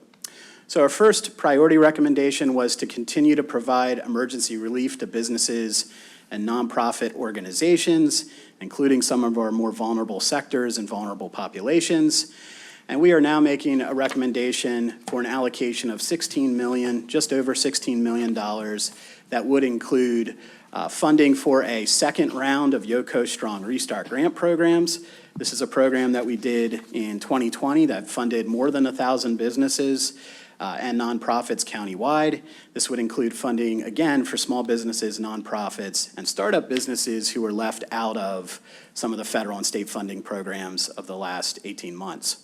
Speaker 2: So our first priority recommendation was to continue to provide emergency relief to businesses and nonprofit organizations, including some of our more vulnerable sectors and vulnerable populations. And we are now making a recommendation for an allocation of $16 million, just over $16 million, that would include funding for a second round of Yoko Strong Restart grant programs. This is a program that we did in 2020 that funded more than 1,000 businesses and nonprofits countywide. This would include funding, again, for small businesses, nonprofits, and startup businesses who were left out of some of the federal and state funding programs of the last 18 months.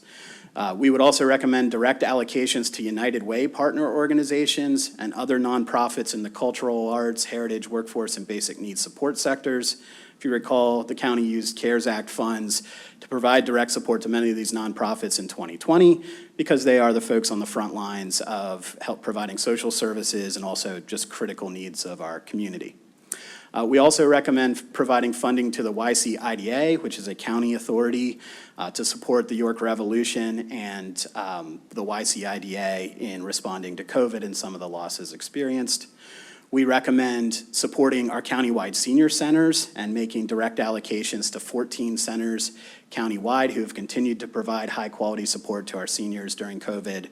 Speaker 2: We would also recommend direct allocations to United Way partner organizations and other nonprofits in the cultural arts, heritage, workforce, and basic needs support sectors. If you recall, the county used CARES Act funds to provide direct support to many of these nonprofits in 2020 because they are the folks on the front lines of help providing social services and also just critical needs of our community. We also recommend providing funding to the YCIDA, which is a county authority to support the York Revolution and the YCIDA in responding to COVID and some of the losses experienced. We recommend supporting our countywide senior centers and making direct allocations to 14 centers countywide who have continued to provide high-quality support to our seniors during COVID.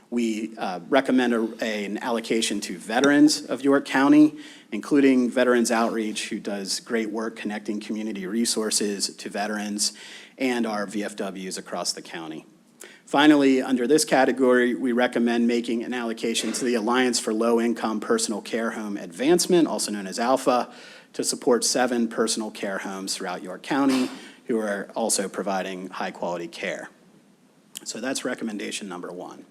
Speaker 2: We recommend an allocation to veterans of York County, including Veterans Outreach, who does great work connecting community resources to veterans, and our VFWs across the county.
Speaker 12: Finally, under this category, we recommend making an allocation to the Alliance for Low-Income Personal Care Home Advancement, also known as ALPHA, to support 7 personal care homes throughout York County who are also providing high-quality care. So that's recommendation number 1.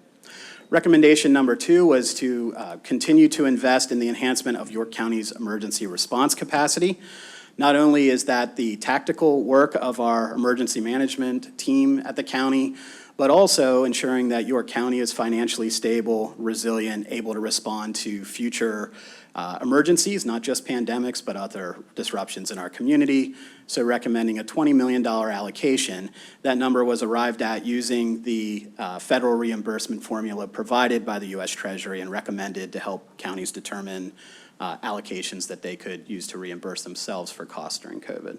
Speaker 12: Recommendation number 2 was to continue to invest in the enhancement of York County's emergency response capacity. Not only is that the tactical work of our emergency management team at the county, but also ensuring that York County is financially stable, resilient, able to respond to future emergencies, not just pandemics, but other disruptions in our community. So recommending a $20 million allocation. That number was arrived at using the federal reimbursement formula provided by the U.S. Treasury and recommended to help counties determine allocations that they could use to reimburse themselves for costs during COVID.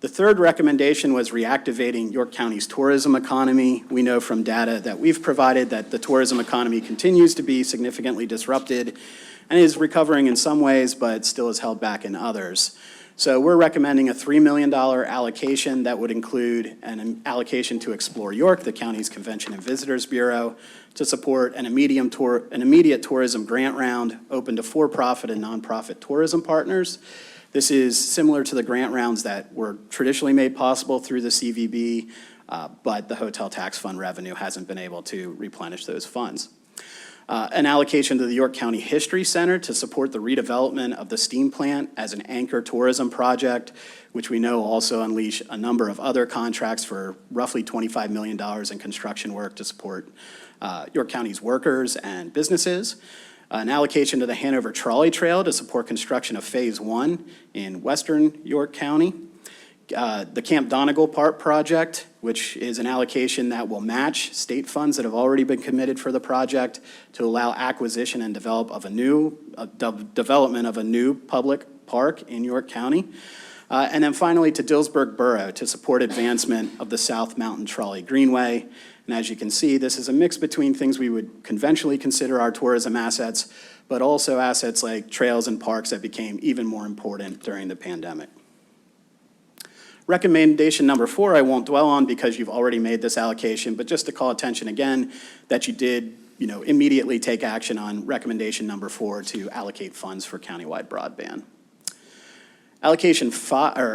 Speaker 12: The third recommendation was reactivating York County's tourism economy. We know from data that we've provided that the tourism economy continues to be significantly disrupted and is recovering in some ways, but still is held back in others. So we're recommending a $3 million allocation that would include an allocation to Explore York, the county's Convention and Visitors Bureau, to support an immediate tourism grant round open to for-profit and nonprofit tourism partners. This is similar to the grant rounds that were traditionally made possible through the CVB, but the hotel tax fund revenue hasn't been able to replenish those funds. An allocation to the York County History Center to support the redevelopment of the steam plant as an anchor tourism project, which we know also unleash a number of other contracts for roughly $25 million in construction work to support York County's workers and businesses. An allocation to the Hanover Trolley Trail to support construction of Phase 1 in western York County. The Camp Donegal Park project, which is an allocation that will match state funds that have already been committed for the project to allow acquisition and development of a new public park in York County. And then finally to Dillsburg Borough to support advancement of the South Mountain Trolley Greenway. And as you can see, this is a mix between things we would conventionally consider our tourism assets, but also assets like trails and parks that became even more important during the pandemic. Recommendation number 4, I won't dwell on because you've already made this allocation, but just to call attention again that you did, immediately take action on recommendation number 4 to allocate funds for countywide broadband.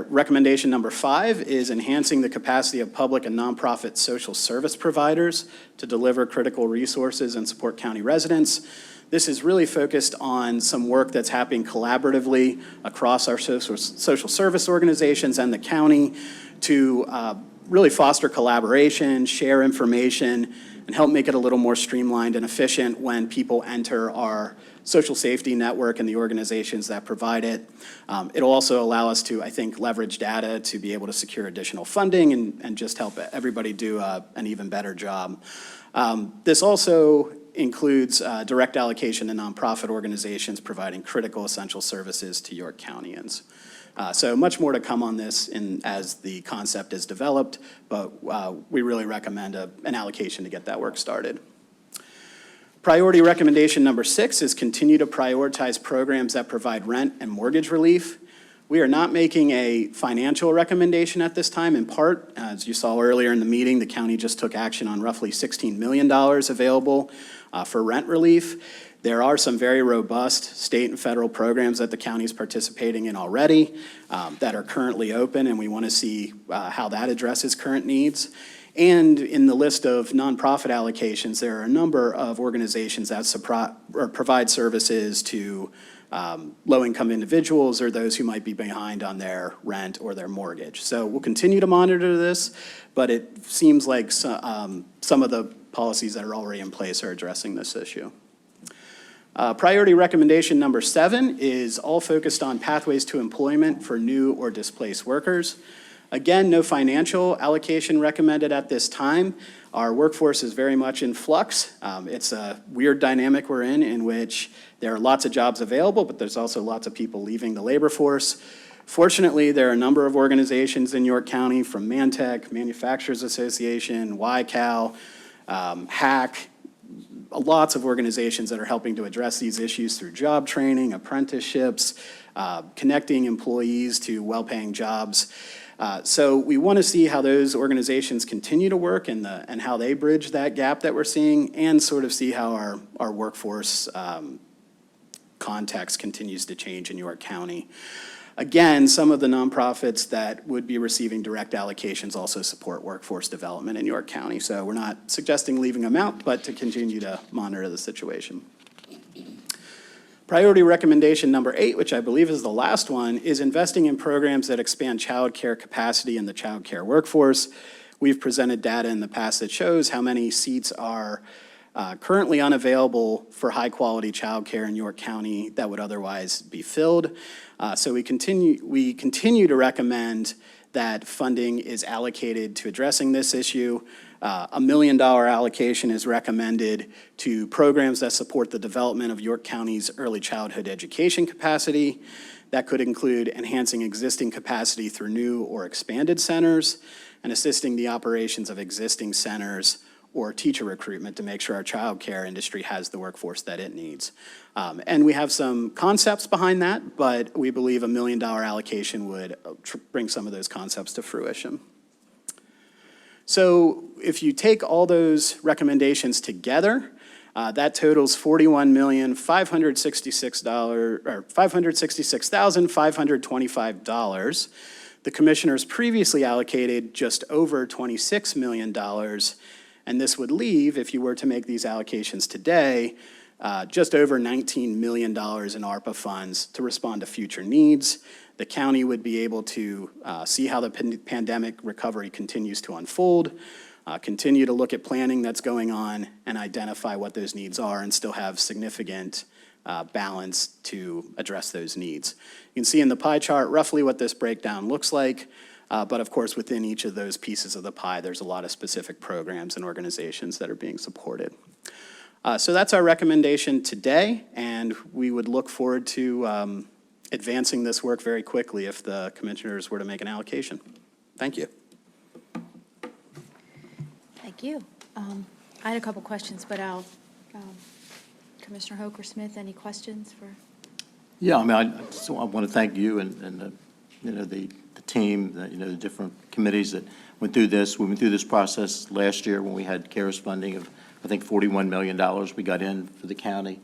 Speaker 12: Recommendation number 5 is enhancing the capacity of public and nonprofit social service providers to deliver critical resources and support county residents. This is really focused on some work that's happening collaboratively across our social service organizations and the county to really foster collaboration, share information, and help make it a little more streamlined and efficient when people enter our social safety network and the organizations that provide it. It'll also allow us to, I think, leverage data to be able to secure additional funding and just help everybody do an even better job. This also includes direct allocation to nonprofit organizations providing critical essential services to York Countyans. So much more to come on this as the concept is developed, but we really recommend an allocation to get that work started. Priority recommendation number 6 is continue to prioritize programs that provide rent and mortgage relief. We are not making a financial recommendation at this time. In part, as you saw earlier in the meeting, the county just took action on roughly $16 million available for rent relief. There are some very robust state and federal programs that the county is participating in already that are currently open, and we want to see how that addresses current needs. And in the list of nonprofit allocations, there are a number of organizations that provide services to low-income individuals or those who might be behind on their rent or their mortgage. So we'll continue to monitor this, but it seems like some of the policies that are already in place are addressing this issue. Priority recommendation number 7 is all focused on pathways to employment for new or displaced workers. Again, no financial allocation recommended at this time. Our workforce is very much in flux. It's a weird dynamic we're in which there are lots of jobs available, but there's also lots of people leaving the labor force. Fortunately, there are a number of organizations in York County, from Mantech, Manufacturers Association, YCAL, HAC, lots of organizations that are helping to address these issues through job training, apprenticeships, connecting employees to well-paying jobs. So we want to see how those organizations continue to work and how they bridge that gap that we're seeing, and sort of see how our workforce context continues to change in York County. Again, some of the nonprofits that would be receiving direct allocations also support workforce development in York County. So we're not suggesting leaving them out, but to continue to monitor the situation. Priority recommendation number 8, which I believe is the last one, is investing in programs that expand child care capacity in the child care workforce. We've presented data in the past that shows how many seats are currently unavailable for high-quality child care in York County that would otherwise be filled. So we continue to recommend that funding is allocated to addressing this issue. $1 million allocation is recommended to programs that support the development of York County's early childhood education capacity. That could include enhancing existing capacity through new or expanded centers and assisting the operations of existing centers or teacher recruitment to make sure our child care industry has the workforce that it needs. And we have some concepts behind that, but we believe $1 million allocation would bring some of those concepts to fruition. So if you take all those recommendations together, that totals $566,525. The commissioners previously allocated just over $26 million, and this would leave, if you were to make these allocations today, just over $19 million in ARPA funds to respond to future needs. The county would be able to see how the pandemic recovery continues to unfold, continue to look at planning that's going on, and identify what those needs are, and still have significant balance to address those needs. You can see in the pie chart roughly what this breakdown looks like. But of course, within each of those pieces of the pie, there's a lot of specific programs and organizations that are being supported. So that's our recommendation today, and we would look forward to advancing this work very quickly if the commissioners were to make an allocation. Thank you.
Speaker 1: Thank you. I had a couple questions, but Commissioner Hoke or Smith, any questions for?
Speaker 9: Yeah, I mean, I want to thank you and the team, the different committees that went through this. We went through this process last year when we had CARES funding of, I think, $41 million we got in for the county.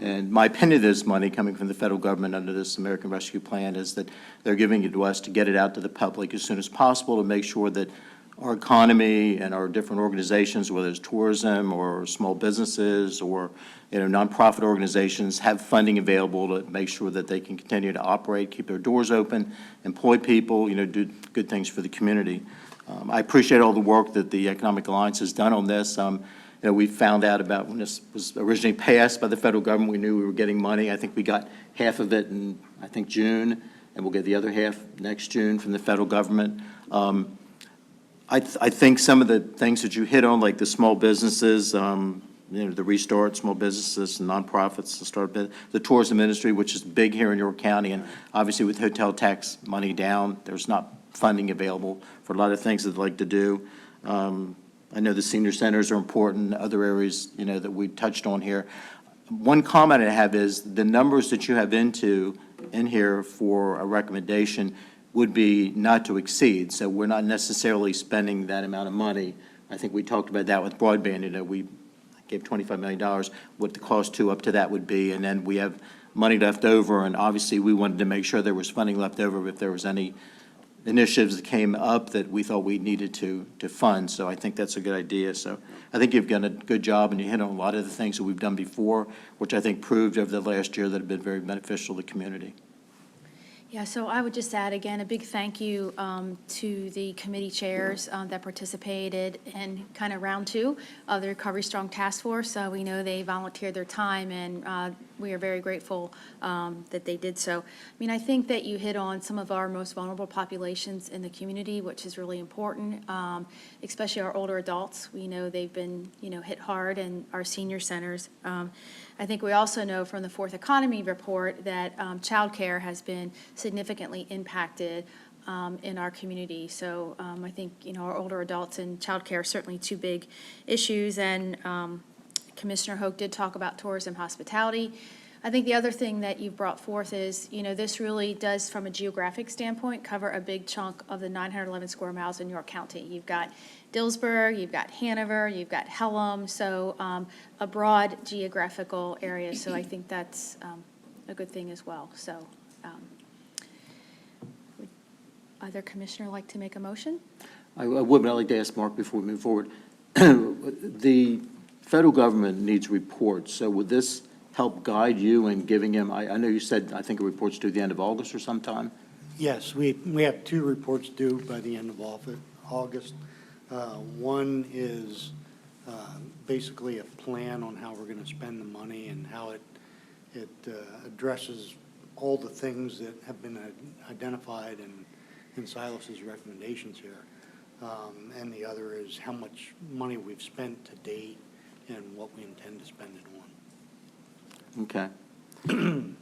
Speaker 9: And my opinion of this money coming from the federal government under this American Rescue Plan is that they're giving it to us to get it out to the public as soon as possible to make sure that our economy and our different organizations, whether it's tourism or small businesses or nonprofit organizations, have funding available to make sure that they can continue to operate, keep their doors open, employ people, do good things for the community. I appreciate all the work that the Economic Alliance has done on this. We found out about when this was originally passed by the federal government, we knew we were getting money. I think we got half of it in, I think, June, and we'll get the other half next June from the federal government. I think some of the things that you hit on, like the small businesses, the restart small businesses and nonprofits to start the tourism industry, which is big here in York County, and obviously with hotel tax money down, there's not funding available for a lot of things that they'd like to do. I know the senior centers are important, other areas, that we touched on here. One comment I have is the numbers that you have in here for a recommendation would be not to exceed. So we're not necessarily spending that amount of money. I think we talked about that with broadband. We gave $25 million, what the cost up to that would be, and then we have money left over, and obviously we wanted to make sure there was funding left over if there was any initiatives that came up that we thought we needed to fund. So I think that's a good idea. So I think you've done a good job, and you hit on a lot of the things that we've done before, which I think proved over the last year that have been very beneficial to the community.
Speaker 1: Yeah, so I would just add again, a big thank you to the committee chairs that participated in kind of round 2 of the Recovery Strong Task Force. We know they volunteered their time, and we are very grateful that they did so. I mean, I think that you hit on some of our most vulnerable populations in the community, which is really important, especially our older adults. We know they've been, hit hard, and our senior centers. I think we also know from the Fourth Economy Report that childcare has been significantly impacted in our community. So I think, our older adults and childcare are certainly 2 big issues. And Commissioner Hoke did talk about tourism hospitality. I think the other thing that you've brought forth is, this really does, from a geographic standpoint, cover a big chunk of the 911 square miles in York County. You've got Dillsburg, you've got Hanover, you've got Pelham, so a broad geographical area. So I think that's a good thing as well. So would either commissioner like to make a motion?
Speaker 9: I would, but I'd like to ask Mark before we move forward. The federal government needs reports, so would this help guide you in giving him, I know you said, I think a report's due the end of August or sometime?
Speaker 13: Yes, we have 2 reports due by the end of August. One is basically a plan on how we're going to spend the money and how it addresses all the things that have been identified in Silas's recommendations here. And the other is how much money we've spent to date and what we intend to spend it on.
Speaker 9: Okay.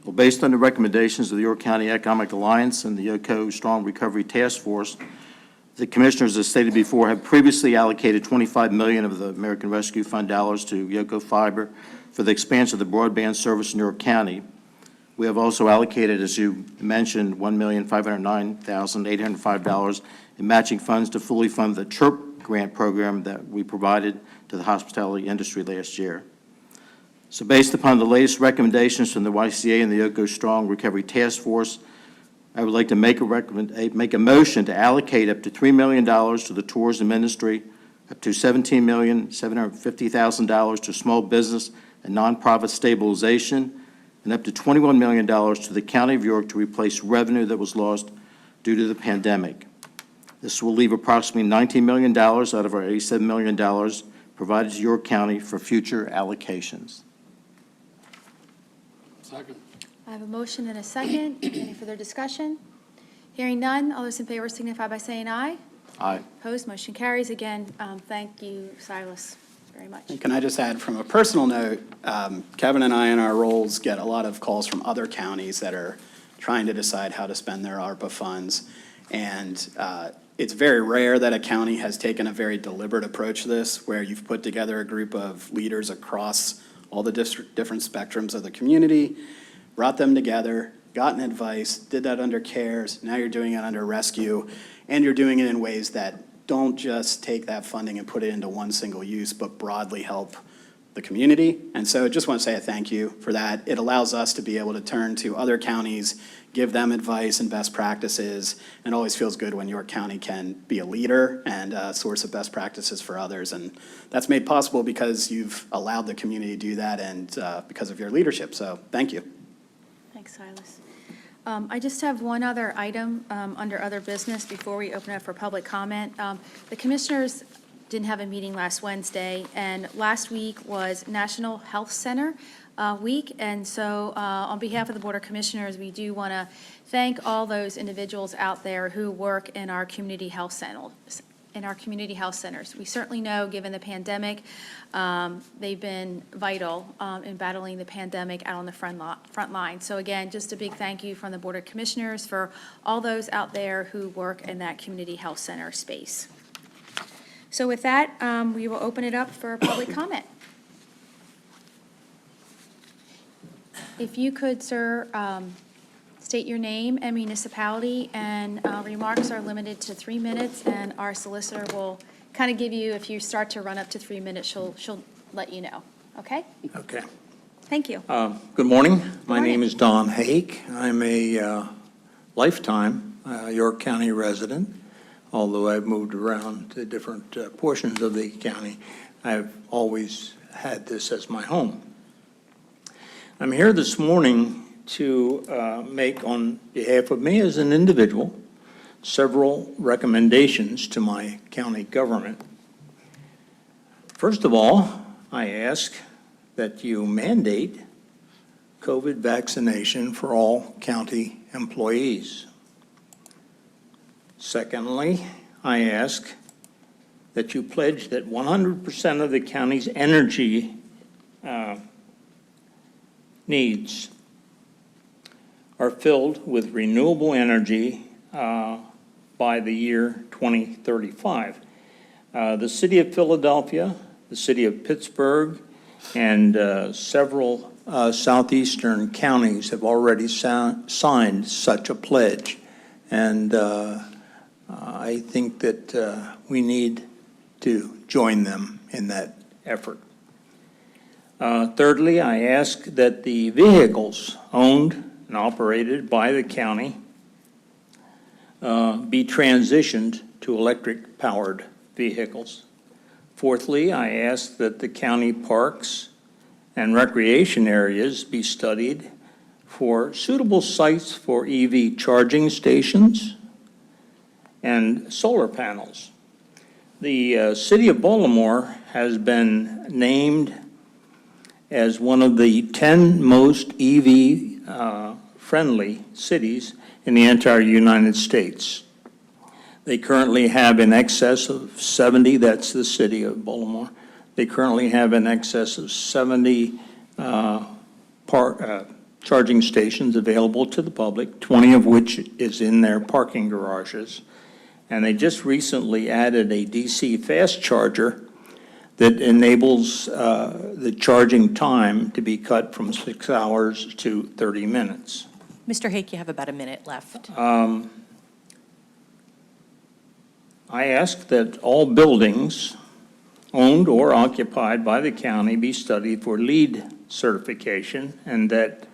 Speaker 9: Well, based on the recommendations of the York County Economic Alliance and the Yoko Strong Recovery Task Force, the commissioners, as stated before, have previously allocated $25 million of the American Rescue Fund dollars to Yoko Fiber for the expansion of the broadband service in York County. We have also allocated, as you mentioned, $1,509,805 in matching funds to fully fund the CHIRP grant program that we provided to the hospitality industry last year. So based upon the latest recommendations from the YCA and the Yoko Strong Recovery Task Force, I would like to make a motion to allocate up to $3 million to the tourism industry, up to $17,750,000 to small business and nonprofit stabilization, and up to $21 million to the County of York to replace revenue that was lost due to the pandemic. This will leave approximately $19 million out of our $87 million provided to York County for future allocations.
Speaker 13: Second.
Speaker 1: I have a motion and a second. Any further discussion? Hearing none, all those in favor signify by saying aye.
Speaker 9: Aye.
Speaker 1: Opposed, motion carries. Again, thank you, Silas, very much.
Speaker 12: And can I just add, from a personal note, Kevin and I in our roles get a lot of calls from other counties that are trying to decide how to spend their ARPA funds. And it's very rare that a county has taken a very deliberate approach to this, where you've put together a group of leaders across all the different spectrums of the community, brought them together, gotten advice, did that under CARES, now you're doing it under Rescue, and you're doing it in ways that don't just take that funding and put it into one single use, but broadly help the community. And so I just want to say a thank you for that. It allows us to be able to turn to other counties, give them advice and best practices, and it always feels good when York County can be a leader and a source of best practices for others. And that's made possible because you've allowed the community to do that and because of your leadership. So thank you.
Speaker 1: Thanks, Silas. I just have one other item under other business before we open up for public comment. The commissioners didn't have a meeting last Wednesday, and last week was National Health Center Week. And so on behalf of the Board of Commissioners, we do want to thank all those individuals out there who work in our community health centers. We certainly know, given the pandemic, they've been vital in battling the pandemic out on the front line. So again, just a big thank you from the Board of Commissioners for all those out there who work in that community health center space. So with that, we will open it up for public comment. If you could, sir, state your name and municipality, and remarks are limited to 3 minutes, and our solicitor will kind of give you, if you start to run up to 3 minutes, she'll let you know, okay?
Speaker 14: Okay.
Speaker 1: Thank you.
Speaker 14: Good morning. My
Speaker 1: morning.
Speaker 14: name is Don Hake. I'm a lifetime York County resident, although I've moved around to different portions of the county. I've always had this as my home. I'm here this morning to make, on behalf of me as an individual, several recommendations to my county government. First of all, I ask that you mandate COVID vaccination for all county employees. Secondly, I ask that you pledge that 100% of the county's energy needs are filled with renewable energy by the year 2035. The city of Philadelphia, the city of Pittsburgh, and several southeastern counties have already signed such a pledge. And I think that we need to join them in that effort. Thirdly, I ask that the vehicles owned and operated by the county be transitioned to electric-powered vehicles. Fourthly, I ask that the county parks and recreation areas be studied for suitable sites for EV charging stations and solar panels. The city of Baltimore has been named as one of the 10 most EV-friendly cities in the entire United States. They currently have in excess of 70, that's the city of Baltimore, they currently have in excess of 70 charging stations available to the public, 20 of which is in their parking garages. And they just recently added a DC fast charger that enables the charging time to be cut from 6 hours to 30 minutes.
Speaker 15: Mr. Hake, you have about a minute left.
Speaker 14: I ask that all buildings owned or occupied by the county be studied for LEED certification, and that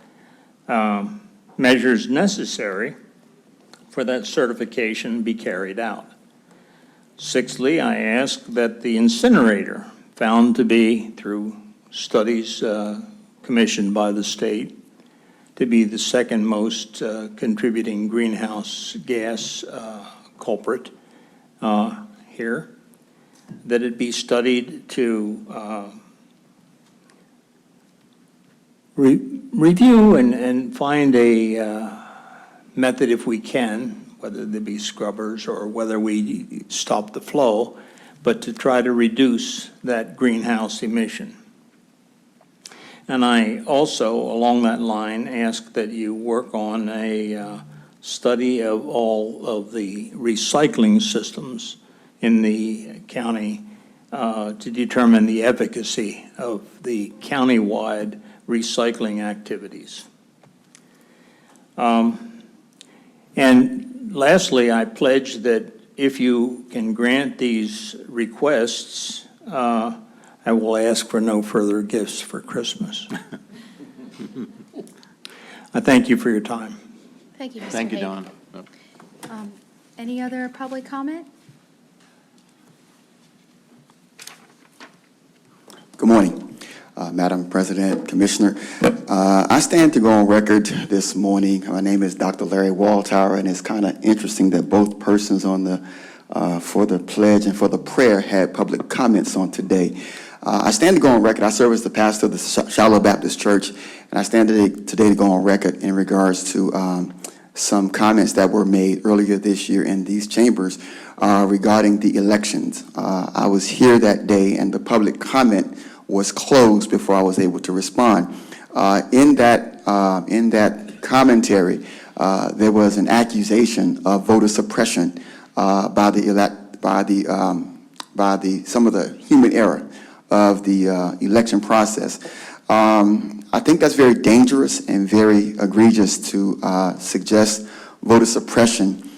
Speaker 14: measures necessary for that certification be carried out. Sixthly, I ask that the incinerator, found to be, through studies commissioned by the state, to be the second most contributing greenhouse gas culprit here, that it be studied to review and find a method, if we can, whether they be scrubbers or whether we stop the flow, but to try to reduce that greenhouse emission. And I also, along that line, ask that you work on a study of all of the recycling systems in the county to determine the efficacy of the county-wide recycling activities. And lastly, I pledge that if you can grant these requests, I will ask for no further gifts for Christmas. I thank you for your time.
Speaker 1: Thank you, Mr.
Speaker 2: Thank you,
Speaker 1: Hake.
Speaker 2: Don.
Speaker 1: Any other public comment?
Speaker 3: Good morning, Madam President, Commissioner. I stand to go on record this morning. My name is Dr. Larry Waltower, and it's kind of interesting that both persons on the for the pledge and for the prayer had public comments on today. I stand to go on record. I serve as the pastor of the Shiloh Baptist Church, and I stand today to go on record in regards to some comments that were made earlier this year in these chambers regarding the elections. I was here that day, and the public comment was closed before I was able to respond. In that commentary, there was an accusation of voter suppression by some of the human error of the election process. I think that's very dangerous and very egregious to suggest voter suppression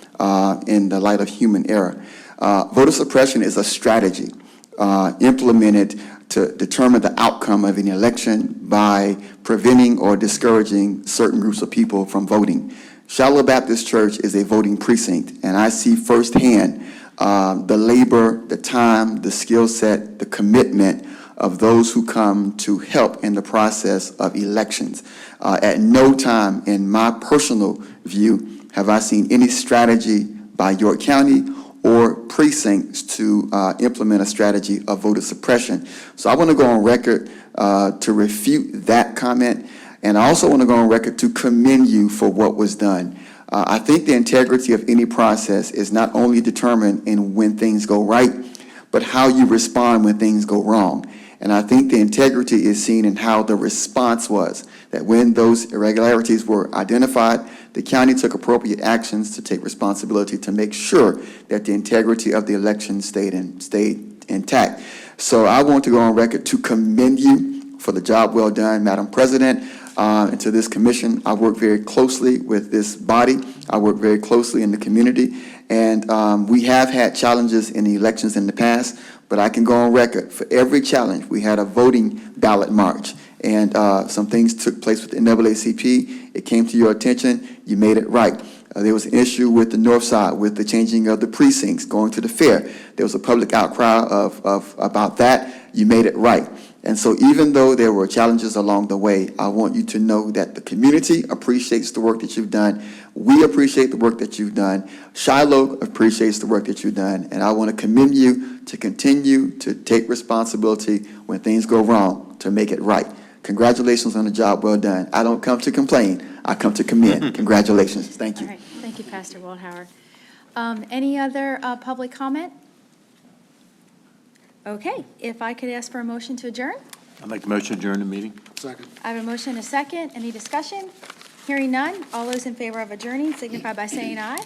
Speaker 3: in the light of human error. Voter suppression is a strategy implemented to determine the outcome of an election by preventing or discouraging certain groups of people from voting. Shiloh Baptist Church is a voting precinct, and I see firsthand the labor, the time, the skill set, the commitment of those who come to help in the process of elections. At no time in my personal view have I seen any strategy by York County or precincts to implement a strategy of voter suppression. So I want to go on record to refute that comment, and I also want to go on record to commend you for what was done. I think the integrity of any process is not only determined in when things go right, but how you respond when things go wrong. And I think the integrity is seen in how the response was, that when those irregularities were identified, the county took appropriate actions to take responsibility to make sure that the integrity of the election stayed intact. So I want to go on record to commend you for the job well done, Madam President, and to this commission. I work very closely with this body. I work very closely in the community, and we have had challenges in the elections in the past, but I can go on record, for every challenge, we had a voting ballot march, and some things took place with the NAACP. It came to your attention. You made it right. There was an issue with the north side, with the changing of the precincts, going to the fair. There was a public outcry about that. You made it right. And so even though there were challenges along the way, I want you to know that the community appreciates the work that you've done. We appreciate the work that you've done. Shiloh appreciates the work that you've done. And I want to commend you to continue to take responsibility when things go wrong, to make it right. Congratulations on the job well done. I don't come to complain. I come to commend. Congratulations. Thank you.
Speaker 1: All right, thank you, Pastor Waldhauer. Any other public comment? Okay, if I could ask for a motion to adjourn?
Speaker 9: I'll make the motion to adjourn the meeting.
Speaker 13: Second.
Speaker 1: I have a motion and a second. Any discussion? Hearing none. All those in favor of adjourning signify by saying aye.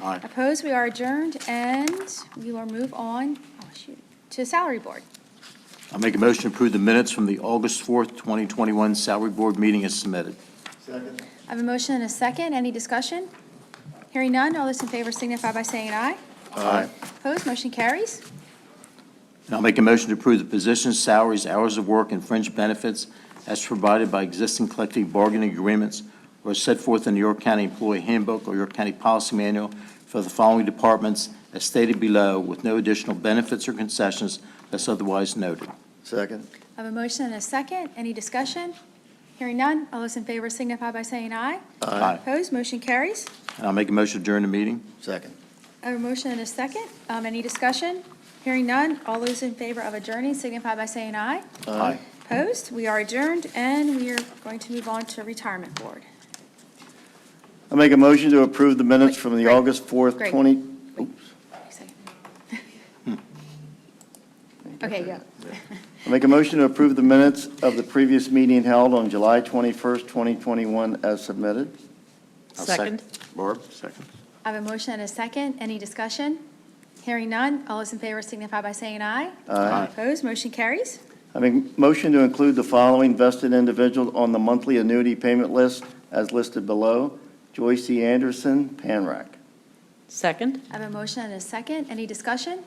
Speaker 9: Aye.
Speaker 1: Opposed, we are adjourned, and we will move on, to salary board.
Speaker 9: I'll make a motion to approve the minutes from the August 4th, 2021 Salary Board meeting as submitted.
Speaker 13: Second.
Speaker 1: I have a motion and a second. Any discussion? Hearing none. All those in favor signify by saying aye.
Speaker 9: Aye.
Speaker 1: Opposed, motion carries.
Speaker 9: And I'll make a motion to approve the positions, salaries, hours of work, and fringe benefits as provided by existing collective bargaining agreements or as set forth in the York County Employee Handbook or York County Policy Manual for the following departments as stated below, with no additional benefits or concessions unless otherwise noted.
Speaker 2: Second.
Speaker 1: I have a motion and a second. Any discussion? Hearing none. All those in favor signify by saying aye.
Speaker 9: Aye.
Speaker 1: Opposed, motion carries.
Speaker 9: And I'll make a motion to adjourn the meeting.
Speaker 2: Second.
Speaker 1: I have a motion and a second. Any discussion? Hearing none. All those in favor of adjourning signify by saying aye.
Speaker 9: Aye.
Speaker 1: Opposed, we are adjourned, and we are going to move on to retirement board.
Speaker 2: I make a motion to approve the minutes from the
Speaker 1: Great.
Speaker 2: August 4th,
Speaker 1: Great.
Speaker 2: 20. Oops.
Speaker 1: Okay, go.
Speaker 2: I make a motion to approve the minutes of the previous meeting held on July 21st, 2021 as submitted.
Speaker 9: I'll
Speaker 15: Second.
Speaker 9: Barb, second.
Speaker 1: I have a motion and a second. Any discussion? Hearing none. All those in favor signify by saying aye.
Speaker 9: Aye.
Speaker 1: Opposed, motion carries.
Speaker 2: I make a motion to include the following vested individuals on the monthly annuity payment list as listed below. Joyce E. Anderson, Panrac.
Speaker 15: Second?
Speaker 1: I have a motion and a second. Any discussion?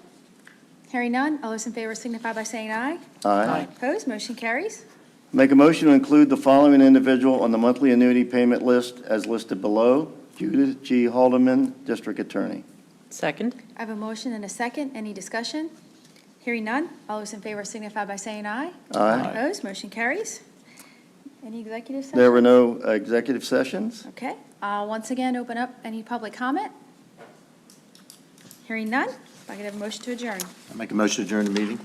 Speaker 1: Hearing none. All those in favor signify by saying aye.
Speaker 2: Aye.
Speaker 1: Opposed, motion carries.
Speaker 2: Make a motion to include the following individual on the monthly annuity payment list as listed below. Judith G. Haldeman, District Attorney.
Speaker 15: Second?
Speaker 1: I have a motion and a second. Any discussion? Hearing none. All those in favor signify by saying aye.
Speaker 2: Aye.
Speaker 1: Opposed, motion carries. Any executive session?
Speaker 2: There were no executive sessions.
Speaker 1: Okay. Once again, open up any public comment. Hearing none. If I could have a motion to adjourn.
Speaker 9: I'll make a motion to adjourn the meeting.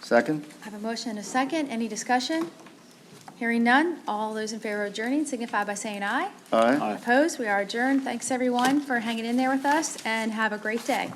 Speaker 2: Second.
Speaker 1: I have a motion and a second. Any discussion? Hearing none. All those in favor of adjourning signify by saying aye.
Speaker 2: Aye.
Speaker 9: Aye.
Speaker 1: Opposed, we are adjourned. Thanks, everyone, for hanging in there with us, and have a great day.